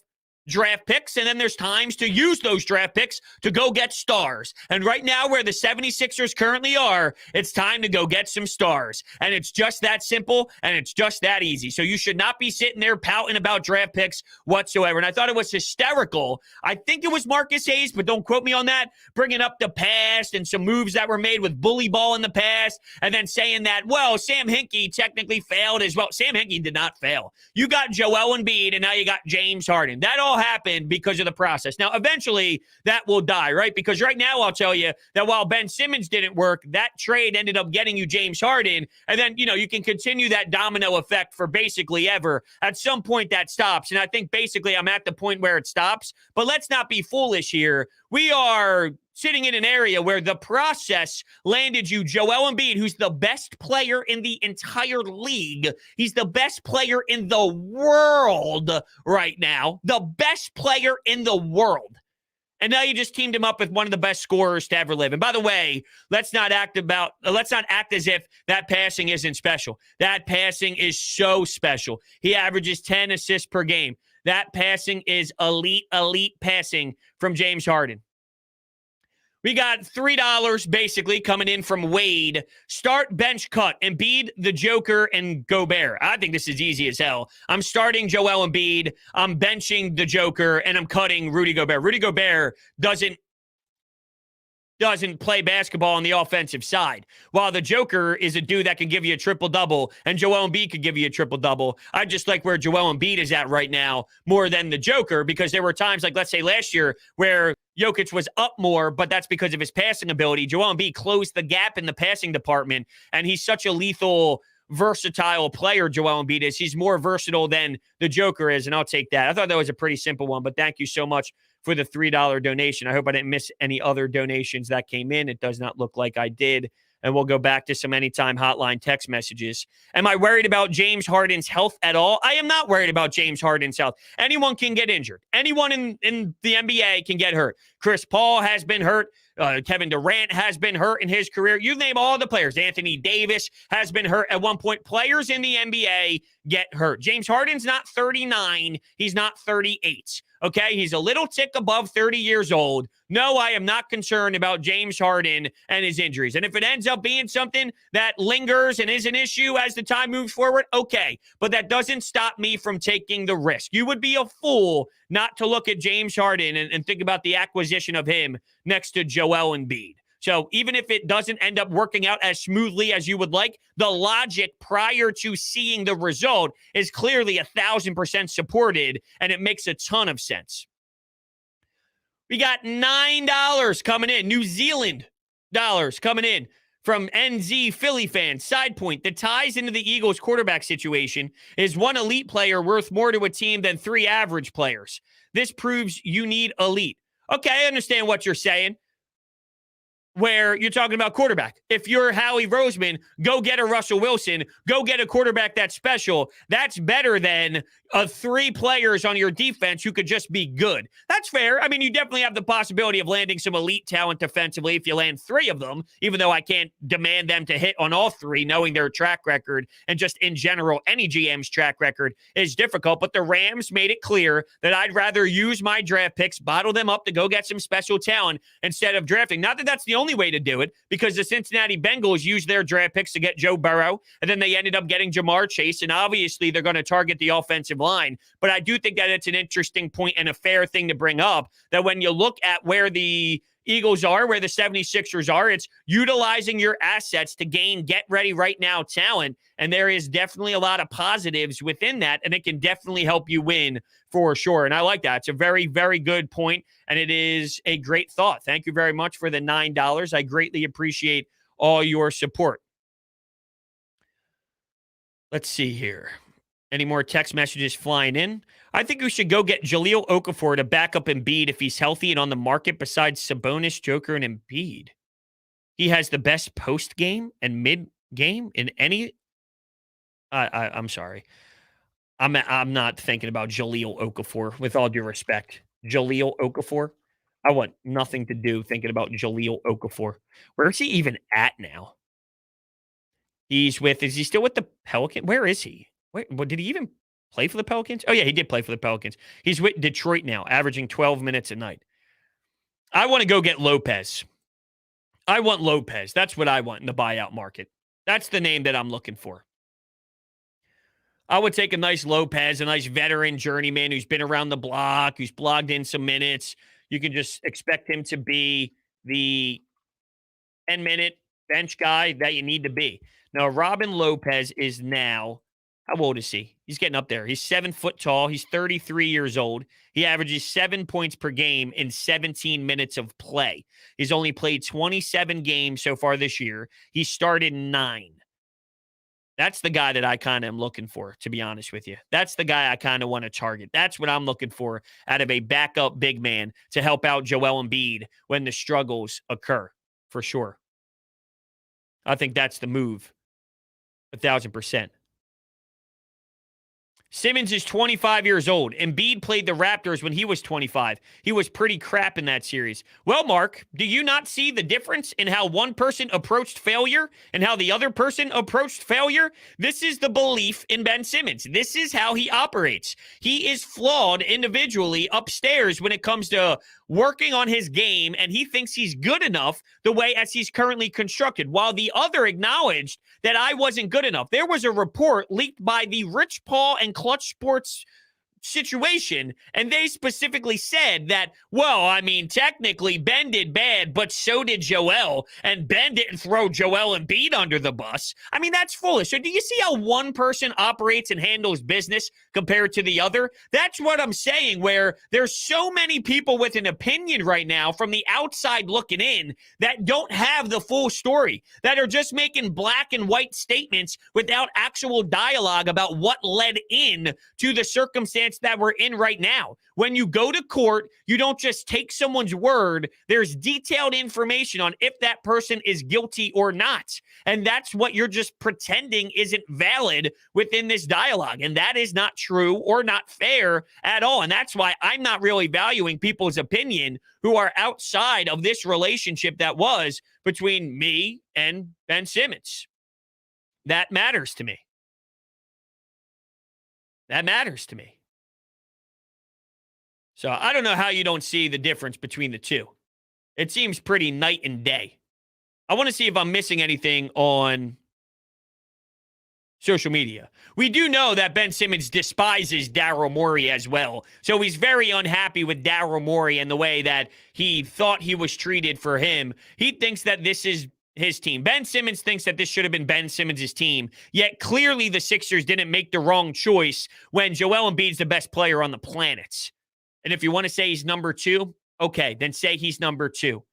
draft picks, and then there's times to use those draft picks to go get stars. And right now, where the 76ers currently are, it's time to go get some stars. And it's just that simple, and it's just that easy. So you should not be sitting there pouting about draft picks whatsoever. And I thought it was hysterical. I think it was Marcus Hayes, but don't quote me on that, bringing up the past and some moves that were made with bully ball in the past, and then saying that, well, Sam Hinkie technically failed as well. Sam Hinkie did not fail. You got Joel Embiid, and now you got James Harden. That all happened because of the process. Now, eventually, that will die, right? Because right now, I'll tell you that while Ben Simmons didn't work, that trade ended up getting you James Harden, and then, you can continue that domino effect for basically ever. At some point, that stops, and I think basically I'm at the point where it stops, but let's not be foolish here. We are sitting in an area where the process landed you Joel Embiid, who's the best player in the entire league. He's the best player in the world right now. The best player in the world. And now you just teamed him up with one of the best scorers to ever live. And by the way, let's not act as if that passing isn't special. That passing is so special. He averages 10 assists per game. That passing is elite passing from James Harden. We got $3 basically coming in from Wade. Start, bench, cut. Embiid, the Joker, and Gobert. I think this is easy as hell. I'm starting Joel Embiid. I'm benching the Joker, and I'm cutting Rudy Gobert. Rudy Gobert doesn't play basketball on the offensive side. While the Joker is a dude that can give you a triple-double, and Joel Embiid could give you a triple-double. I just like where Joel Embiid is at right now more than the Joker, because there were times, like let's say last year, where Jokic was up more, but that's because of his passing ability. Joel Embiid closed the gap in the passing department, and he's such a lethal, versatile player, Joel Embiid is. He's more versatile than the Joker is, and I'll take that. I thought that was a pretty simple one, but thank you so much for the $3 donation. I hope I didn't miss any other donations that came in. It does not look like I did. And we'll go back to some Anytime Hotline text messages. Am I worried about James Harden's health at all? I am not worried about James Harden's health. Anyone can get injured. Anyone in the NBA can get hurt. Chris Paul has been hurt. Kevin Durant has been hurt in his career. You name all the players. Anthony Davis has been hurt at one point. Players in the NBA get hurt. James Harden's not 39. He's not 38. Okay? He's a little tick above 30 years old. No, I am not concerned about James Harden and his injuries. And if it ends up being something that lingers and is an issue as the time moves forward, okay. But that doesn't stop me from taking the risk. You would be a fool not to look at James Harden and think about the acquisition of him next to Joel Embiid. So even if it doesn't end up working out as smoothly as you would like, the logic prior to seeing the result is clearly 1,000% supported, and it makes a ton of sense. We got $9 coming in, New Zealand dollars coming in from NZ Philly fans. Side point, the ties into the Eagles quarterback situation is one elite player worth more to a team than 3 average players. This proves you need elite. Okay, I understand what you're saying, where you're talking about quarterback. If you're Howie Roseman, go get a Russell Wilson, go get a quarterback that's special. That's better than 3 players on your defense who could just be good. That's fair. I mean, you definitely have the possibility of landing some elite talent defensively if you land 3 of them, even though I can't demand them to hit on all 3, knowing their track record and just in general, any GM's track record is difficult. But the Rams made it clear that I'd rather use my draft picks, bottle them up to go get some special talent instead of drafting. Not that that's the only way to do it, because the Cincinnati Bengals used their draft picks to get Joe Burrow, and then they ended up getting Jamar Chase, and obviously they're going to target the offensive offensive line. But I do think that it's an interesting point and a fair thing to bring up, that when you look at where the Eagles are, where the 76ers are, it's utilizing your assets to gain get ready right now talent. And there is definitely a lot of positives within that, and it can definitely help you win for sure. And I like that. It's a very, very good point, and it is a great thought. Thank you very much for the $9. I greatly appreciate all your support. Let's see here. Any more text messages flying in? I think we should go get Jahlil Okafor to back up Embiid if he's healthy and on the market besides Sabonis, Joker, and Embiid. He has the best post game and mid game in any. I'm sorry. I'm not thinking about Jahlil Okafor, with all due respect. Jahlil Okafor? I want nothing to do thinking about Jahlil Okafor. Where is he even at now? Is he still with the Pelicans? Where is he? Did he even play for the Pelicans? Oh, yeah, he did play for the Pelicans. He's with Detroit now, averaging 12 minutes a night. I want to go get Lopez. I want Lopez. That's what I want in the buyout market. That's the name that I'm looking for. I would take a nice Lopez, a nice veteran journeyman who's been around the block, who's blogged in some minutes. You can just expect him to be the 10-minute bench guy that you need to be. Now, Robin Lopez is now, how old is he? He's getting up there. He's 7 foot tall. He's 33 years old. He averages 7 points per game in 17 minutes of play. He's only played 27 games so far this year. He started 9. That's the guy that I kind of am looking for, to be honest with you. That's the guy I kind of want to target. That's what I'm looking for out of a backup big man to help out Joel Embiid when the struggles occur, for sure. I think that's the move, 1,000%. Simmons is 25 years old. Embiid played the Raptors when he was 25. He was pretty crap in that series. Well, Mark, do you not see the difference in how one person approached failure and how the other person approached failure? This is the belief in Ben Simmons. This is how he operates. He is flawed individually upstairs when it comes to working on his game, and he thinks he's good enough the way as he's currently constructed, while the other acknowledged that I wasn't good enough. There was a report leaked by the Rich Paul and Clutch Sports situation, and they specifically said that, well, I mean, technically Ben did bad, but so did Joel, and Ben didn't throw Joel Embiid under the bus. I mean, that's foolish. So do you see how one person operates and handles business compared to the other? That's what I'm saying, where there's so many people with an opinion right now from the outside looking in that don't have the full story, that are just making black and white statements without actual dialogue about what led in to the circumstance that we're in right now. When you go to court, you don't just take someone's word. There's detailed information on if that person is guilty or not. And that's what you're just pretending isn't valid within this dialogue. And that is not true or not fair at all. And that's why I'm not really valuing people's opinion who are outside of this relationship that was between me and Ben Simmons. That matters to me. That matters to me. So I don't know how you don't see the difference between the two. It seems pretty night and day. I want to see if I'm missing anything on social media. We do know that Ben Simmons despises Daryl Morey as well. So he's very unhappy with Daryl Morey and the way that he thought he was treated for him. He thinks that this is his team. Ben Simmons thinks that this should have been Ben Simmons' team, yet clearly the Sixers didn't make the wrong choice when Joel Embiid's the best player on the planet. And if you want to say he's number 2, okay, then say he's number 2.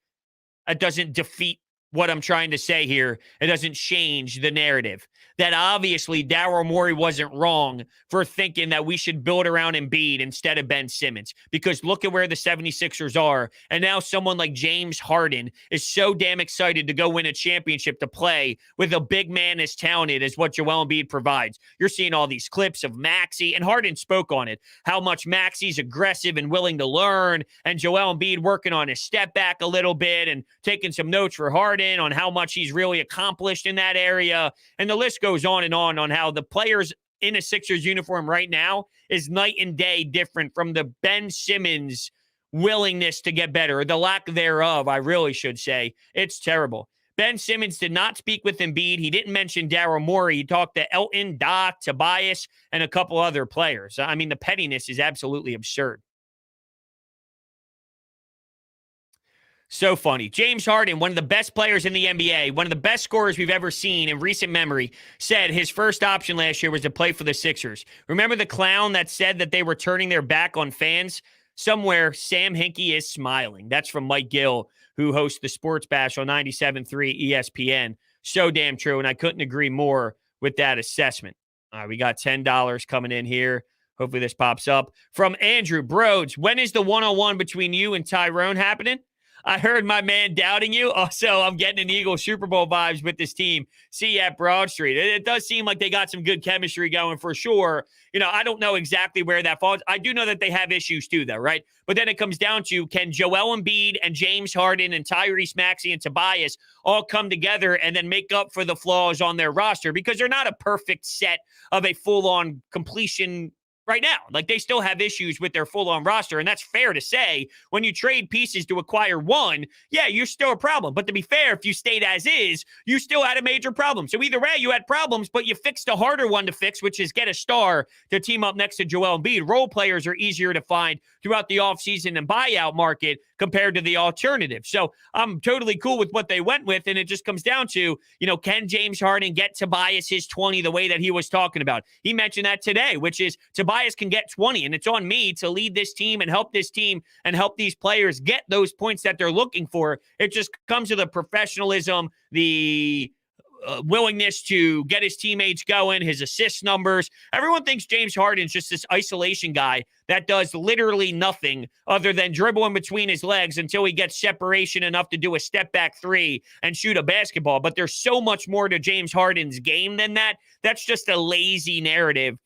That doesn't defeat what I'm trying to say here. It doesn't change the narrative. That obviously Daryl Morey wasn't wrong for thinking that we should build around Embiid instead of Ben Simmons. Because look at where the 76ers are. And now someone like James Harden is so damn excited to go win a championship to play with a big man as talented as what Joel Embiid provides. You're seeing all these clips of Maxey, and Harden spoke on it, how much Maxey's aggressive and willing to learn, and Joel Embiid working on his step back a little bit and taking some notes for Harden on how much he's really accomplished in that area. And the list goes on how the players in a Sixers uniform right now is night and day different from the Ben Simmons willingness to get better, or the lack thereof, I really should say. It's terrible. Ben Simmons did not speak with Embiid. He didn't mention Daryl Morey. He talked to Elton, Doc, Tobias, and a couple other players. I mean, the pettiness is absolutely absurd. So funny. James Harden, one of the best players in the NBA, one of the best scorers we've ever seen in recent memory, said his first option last year was to play for the Sixers. Remember the clown that said that they were turning their back on fans? Somewhere, Sam Hinkie is smiling. That's from Mike Gill, who hosts the Sports Bash on 97.3 ESPN. So damn true, and I couldn't agree more with that assessment. All right, we got $10 coming in here. Hopefully this pops up. From Andrew Broads, when is the one-on-one between you and Tyrone happening? I heard my man doubting you. Also, I'm getting an Eagles Super Bowl vibes with this team. See you at Broad Street. It does seem like they got some good chemistry going for sure. You know, I don't know exactly where that falls. I do know that they have issues too, though, right? But then it comes down to, can Joel Embiid and James Harden and Tyrese Maxey and Tobias all come together and then make up for the flaws on their roster? Because they're not a perfect set of a full-on completion right now. Like, they still have issues with their full-on roster, and that's fair to say. When you trade pieces to acquire one, yeah, you're still a problem. But to be fair, if you stayed as is, you still had a major problem. So either way, you had problems, but you fixed a harder one to fix, which is get a star to team up next to Joel Embiid. Role players are easier to find throughout the offseason and buyout market compared to the alternative. So I'm totally cool with what they went with, and it just comes down to, you know, can James Harden get Tobias his 20 the way that he was talking about? He mentioned that today, which is Tobias can get 20, and it's on me to lead this team and help this team and help these players get those points that they're looking for. It just comes to the professionalism, the willingness to get his teammates going, his assist numbers. Everyone thinks James Harden's just this isolation guy that does literally nothing other than dribble in between his legs until he gets separation enough to do a step back three and shoot a basketball. But there's so much more to James Harden's game than that. That's just a lazy narrative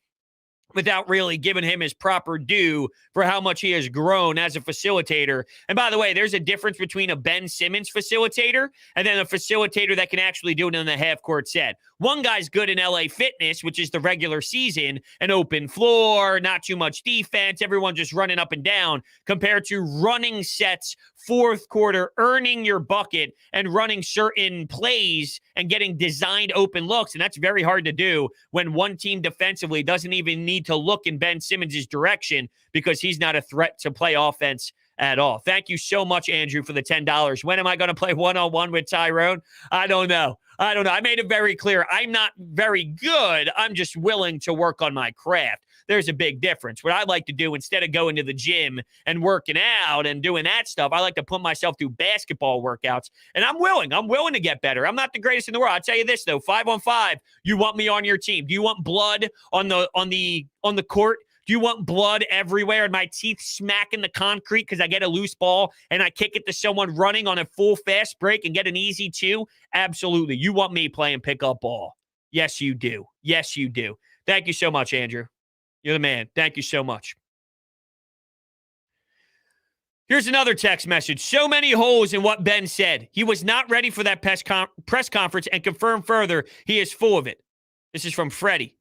without really giving him his proper due for how much he has grown as a facilitator. And by the way, there's a difference between a Ben Simmons facilitator and then a facilitator that can actually do it in the half-court set. One guy's good in LA Fitness, which is the regular season, an open floor, not too much defense, everyone just running up and down, compared to running sets, fourth quarter, earning your bucket, and running certain plays and getting designed open looks. And that's very hard to do when one team defensively doesn't even need to look in Ben Simmons' direction because he's not a threat to play offense at all. Thank you so much, Andrew, for the $10. When am I going to play one-on-one with Tyrone? I don't know. I made it very clear. I'm not very good. I'm just willing to work on my craft. There's a big difference. What I like to do, instead of going to the gym and working out and doing that stuff, I like to put myself through basketball workouts. And I'm willing to get better. I'm not the greatest in the world. I'll tell you this, though. 5-on-5, you want me on your team. Do you want blood on the court? Do you want blood everywhere and my teeth smacking the concrete because I get a loose ball and I kick it to someone running on a full fast break and get an easy two? Absolutely. You want me playing pickup ball. Yes, you do. Yes, you do. Thank you so much, Andrew. You're the man. Thank you so much. Here's another text message. So many holes in what Ben said. He was not ready for that press conference and confirmed further he is full of it. This is from Freddie.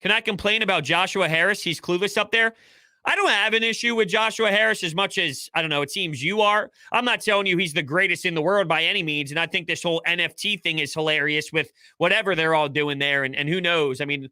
Can I complain about Joshua Harris? He's clueless up there. I don't have an issue with Joshua Harris as much as, I don't know, it seems you are. I'm not telling you he's the greatest in the world by any means, and I think this whole NFT thing is hilarious with whatever they're all doing there, and who knows? I mean,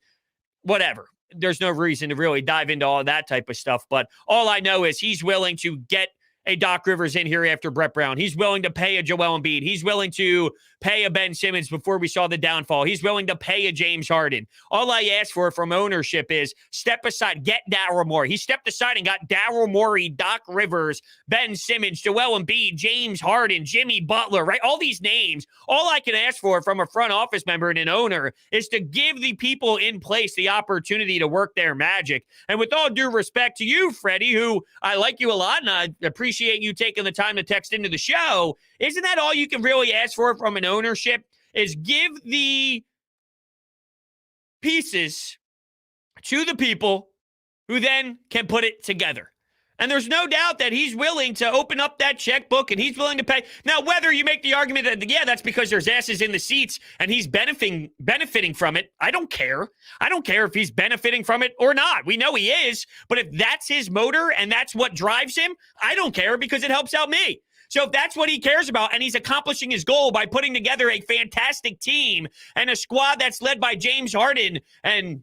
whatever. There's no reason to really dive into all that type of stuff, but all I know is he's willing to get a Doc Rivers in here after Brett Brown. He's willing to pay a Joel Embiid. He's willing to pay a Ben Simmons before we saw the downfall. He's willing to pay a James Harden. All I ask for from ownership is step aside, get Daryl Morey. He stepped aside and got Daryl Morey, Doc Rivers, Ben Simmons, Joel Embiid, James Harden, Jimmy Butler, right? All these names. All I can ask for from a front office member and an owner is to give the people in place the opportunity to work their magic. And with all due respect to you, Freddie, who I like you a lot and I appreciate you taking the time to text into the show, isn't that all you can really ask for from an ownership? Is give the pieces to the people who then can put it together. And there's no doubt that he's willing to open up that checkbook and he's willing to pay. Now, whether you make the argument that, yeah, that's because there's asses in the seats and he's benefiting from it, I don't care. I don't care if he's benefiting from it or not. We know he is. But if that's his motor and that's what drives him, I don't care because it helps out me. So if that's what he cares about, and he's accomplishing his goal by putting together a fantastic team and a squad that's led by James Harden and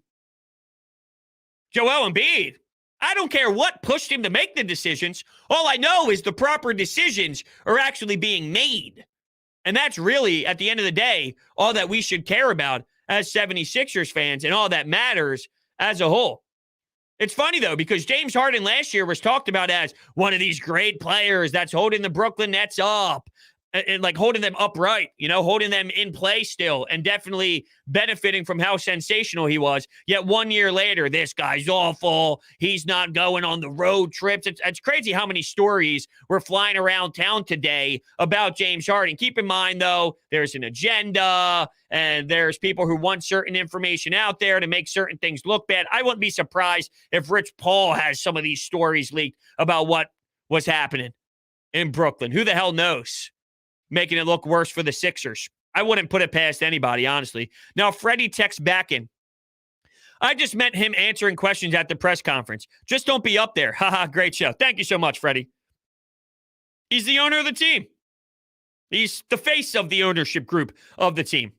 Joel Embiid, I don't care what pushed him to make the decisions. All I know is the proper decisions are actually being made. And that's really, at the end of the day, all that we should care about as 76ers fans and all that matters as a whole. It's funny, though, because James Harden last year was talked about as one of these great players that's holding the Brooklyn Nets up. And like holding them upright, holding them in play still and definitely benefiting from how sensational he was. Yet 1 year later, this guy's awful. He's not going on the road trips. It's crazy how many stories were flying around town today about James Harden. Keep in mind, though, there's an agenda and there's people who want certain information out there to make certain things look bad. I wouldn't be surprised if Rich Paul has some of these stories leaked about what was happening in Brooklyn. Who the hell knows? Making it look worse for the Sixers. I wouldn't put it past anybody, honestly. Now, Freddie texts back in. I just meant him answering questions at the press conference. Just don't be up there. Haha, great show. Thank you so much, Freddie. He's the owner of the team. He's the face of the ownership group of the team.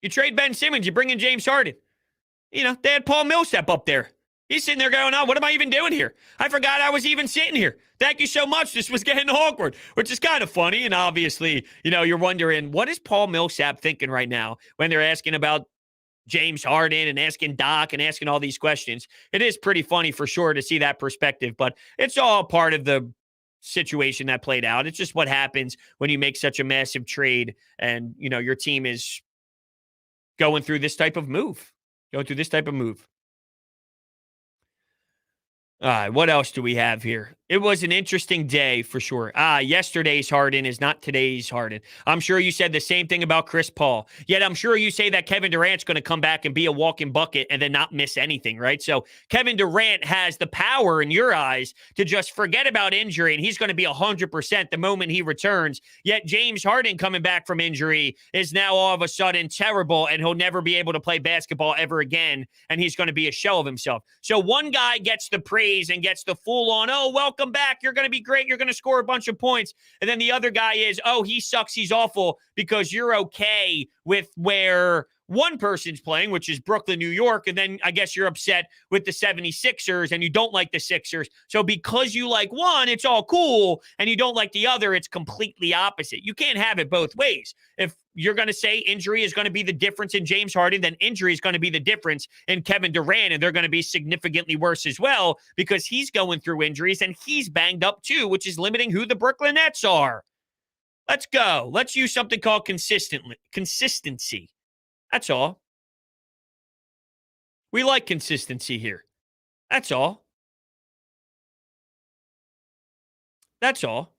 You trade Ben Simmons, you bring in James Harden. They had Paul Millsap up there. He's sitting there going, oh, what am I even doing here? I forgot I was even sitting here. Thank you so much. This was getting awkward, which is kind of funny. And obviously, you're wondering, what is Paul Millsap thinking right now when they're asking about James Harden and asking Doc and asking all these questions? It is pretty funny for sure to see that perspective, but it's all part of the situation that played out. It's just what happens when you make such a massive trade and, your team is going through this type of move. All right, what else do we have here? It was an interesting day for sure. Yesterday's Harden is not today's Harden. I'm sure you said the same thing about Chris Paul. Yet I'm sure you say that Kevin Durant's going to come back and be a walking bucket and then not miss anything, right? So Kevin Durant has the power in your eyes to just forget about injury, and he's going to be 100% the moment he returns. Yet James Harden coming back from injury is now all of a sudden terrible, and he'll never be able to play basketball ever again, and he's going to be a shell of himself. So one guy gets the praise and gets the full-on, oh, welcome back, you're going to be great, you're going to score a bunch of points. And then the other guy is, oh, he sucks, he's awful, because you're okay with where one person's playing, which is Brooklyn, New York, and then I guess you're upset with the 76ers and you don't like the Sixers. So because you like one, it's all cool, and you don't like the other, it's completely opposite. You can't have it both ways. If you're going to say injury is going to be the difference in James Harden, then injury is going to be the difference in Kevin Durant, and they're going to be significantly worse as well because he's going through injuries and he's banged up too, which is limiting who the Brooklyn Nets are. Let's go. Let's use something called consistency. That's all. We like consistency here. That's all. That's all.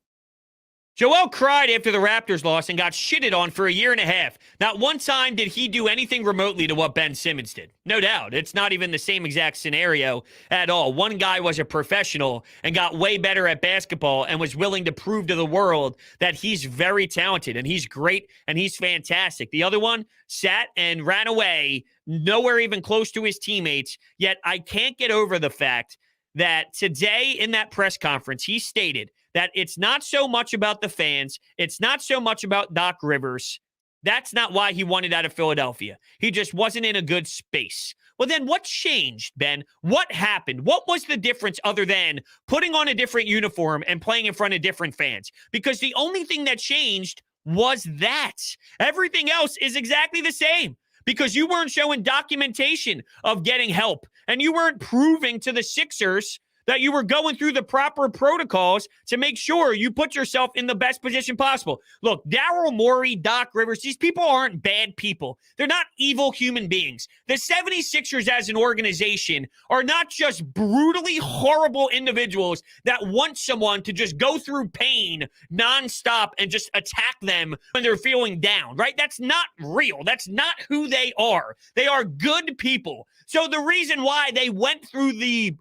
Joel cried after the Raptors lost and got shitted on for a year and a half. Not one time did he do anything remotely to what Ben Simmons did. No doubt. It's not even the same exact scenario at all. One guy was a professional and got way better at basketball and was willing to prove to the world that he's very talented and he's great and he's fantastic. The other one sat and ran away, nowhere even close to his teammates. Yet I can't get over the fact that today in that press conference, he stated that it's not so much about the fans. It's not so much about Doc Rivers. That's not why he wanted out of Philadelphia. He just wasn't in a good space. Well, then what changed, Ben? What happened? What was the difference other than putting on a different uniform and playing in front of different fans? Because the only thing that changed was that. Everything else is exactly the same. Because you weren't showing documentation of getting help. And you weren't proving to the Sixers that you were going through the proper protocols to make sure you put yourself in the best position possible. Look, Daryl Morey, Doc Rivers, these people aren't bad people. They're not evil human beings. The 76ers as an organization are not just brutally horrible individuals that want someone to just go through pain nonstop and just attack them when they're feeling down, right? That's not real. That's not who they are. They are good people. So the reason why they went through the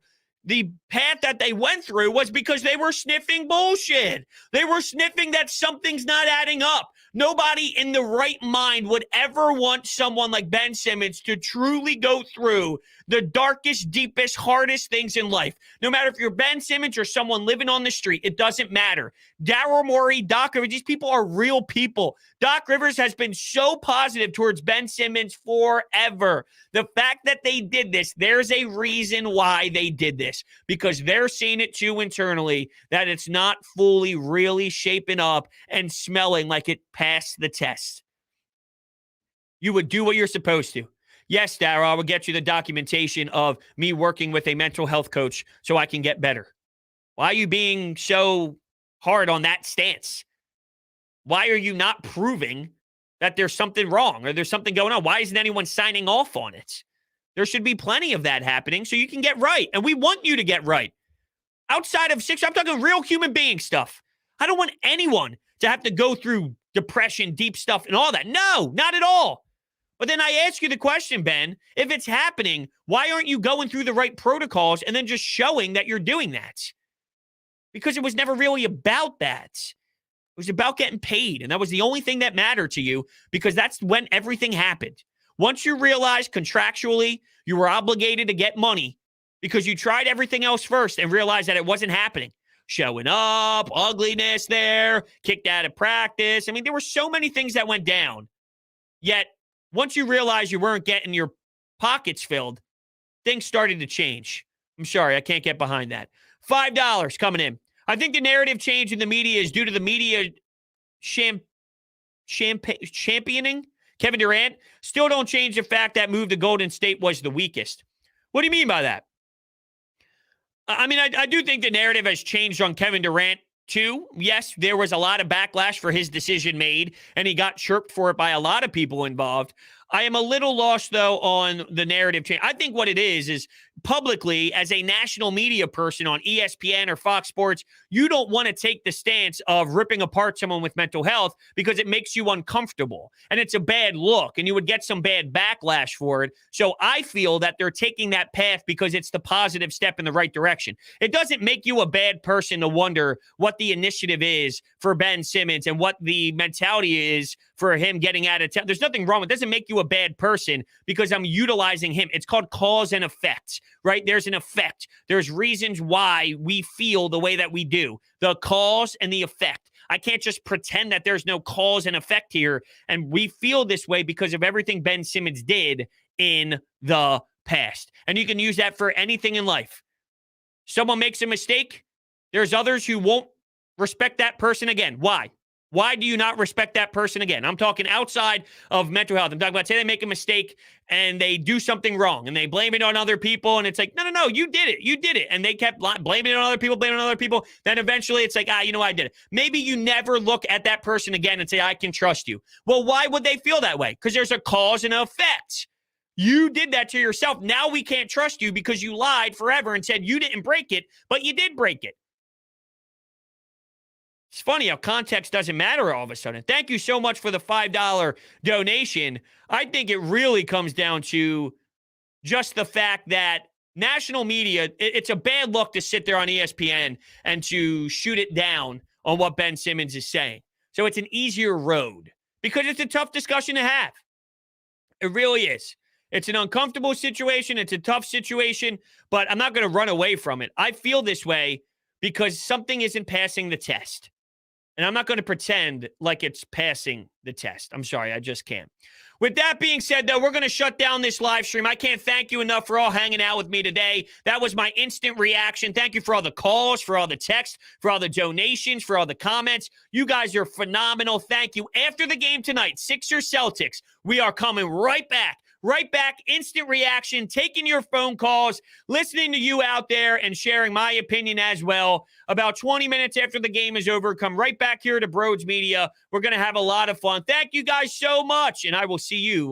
path that they went through was because they were sniffing bullshit. They were sniffing that something's not adding up. Nobody in the right mind would ever want someone like Ben Simmons to truly go through the darkest, deepest, hardest things in life. No matter if you're Ben Simmons or someone living on the street, it doesn't matter. Daryl Morey, Doc Rivers, these people are real people. Doc Rivers has been so positive towards Ben Simmons forever. The fact that they did this, there's a reason why they did this, because they're seeing it too internally that it's not fully really shaping up and smelling like it passed the test. You would do what you're supposed to. Yes, Daryl, I will get you the documentation of me working with a mental health coach so I can get better. Why are you being so hard on that stance? Why are you not proving that there's something wrong or there's something going on? Why isn't anyone signing off on it? There should be plenty of that happening so you can get right. And we want you to get right. Outside of Sixers, I'm talking real human being stuff. I don't want anyone to have to go through depression, deep stuff, and all that. No, not at all. But then I ask you the question, Ben, if it's happening, why aren't you going through the right protocols and then just showing that you're doing that? Because it was never really about that. It was about getting paid, and that was the only thing that mattered to you, because that's when everything happened. Once you realized contractually you were obligated to get money because you tried everything else first and realized that it wasn't happening. Showing up, ugliness there, kicked out of practice. I mean, there were so many things that went down. Yet, once you realized you weren't getting your pockets filled, things started to change. I'm sorry, I can't get behind that. $5 coming in. I think the narrative change in the media is due to the media championing Kevin Durant. Still don't change the fact that move to Golden State was the weakest. What do you mean by that? I mean, I do think the narrative has changed on Kevin Durant, too. Yes, there was a lot of backlash for his decision made, and he got chirped for it by a lot of people involved. I am a little lost, though, on the narrative change. I think what it is publicly, as a national media person on ESPN or Fox Sports, you don't want to take the stance of ripping apart someone with mental health because it makes you uncomfortable. And it's a bad look, and you would get some bad backlash for it. So I feel that they're taking that path because it's the positive step in the right direction. It doesn't make you a bad person to wonder what the initiative is for Ben Simmons and what the mentality is for him getting out of town. There's nothing wrong with it. It doesn't make you a bad person because I'm utilizing him. It's called cause and effect, right? There's an effect. There's reasons why we feel the way that we do. The cause and the effect. I can't just pretend that there's no cause and effect here. And we feel this way because of everything Ben Simmons did in the past. And you can use that for anything in life. Someone makes a mistake. There's others who won't respect that person again. Why? Why do you not respect that person again? I'm talking outside of mental health. I'm talking about, say they make a mistake and they do something wrong and they blame it on other people. And it's like, no, you did it. You did it. And they kept blaming it on other people, blaming it on other people. Then eventually it's like, I did it. Maybe you never look at that person again and say, I can trust you. Well, why would they feel that way? Because there's a cause and an effect. You did that to yourself. Now we can't trust you because you lied forever and said you didn't break it, but you did break it. It's funny how context doesn't matter all of a sudden. Thank you so much for the $5 donation. I think it really comes down to just the fact that national media, it's a bad look to sit there on ESPN and to shoot it down on what Ben Simmons is saying. So it's an easier road because it's a tough discussion to have. It really is. It's an uncomfortable situation. It's a tough situation, but I'm not going to run away from it. I feel this way because something isn't passing the test. And I'm not going to pretend like it's passing the test. I'm sorry, I just can't. With that being said, though, we're going to shut down this live stream. I can't thank you enough for all hanging out with me today. That was my instant reaction. Thank you for all the calls, for all the texts, for all the donations, for all the comments. You guys are phenomenal. Thank you. After the game tonight, Sixers Celtics, we are coming right back. Right back, instant reaction, taking your phone calls, listening to you out there, and sharing my opinion as well. About 20 minutes after the game is over, come right back here to Broads Media. We're going to have a lot of fun. Thank you guys so much, and I will see you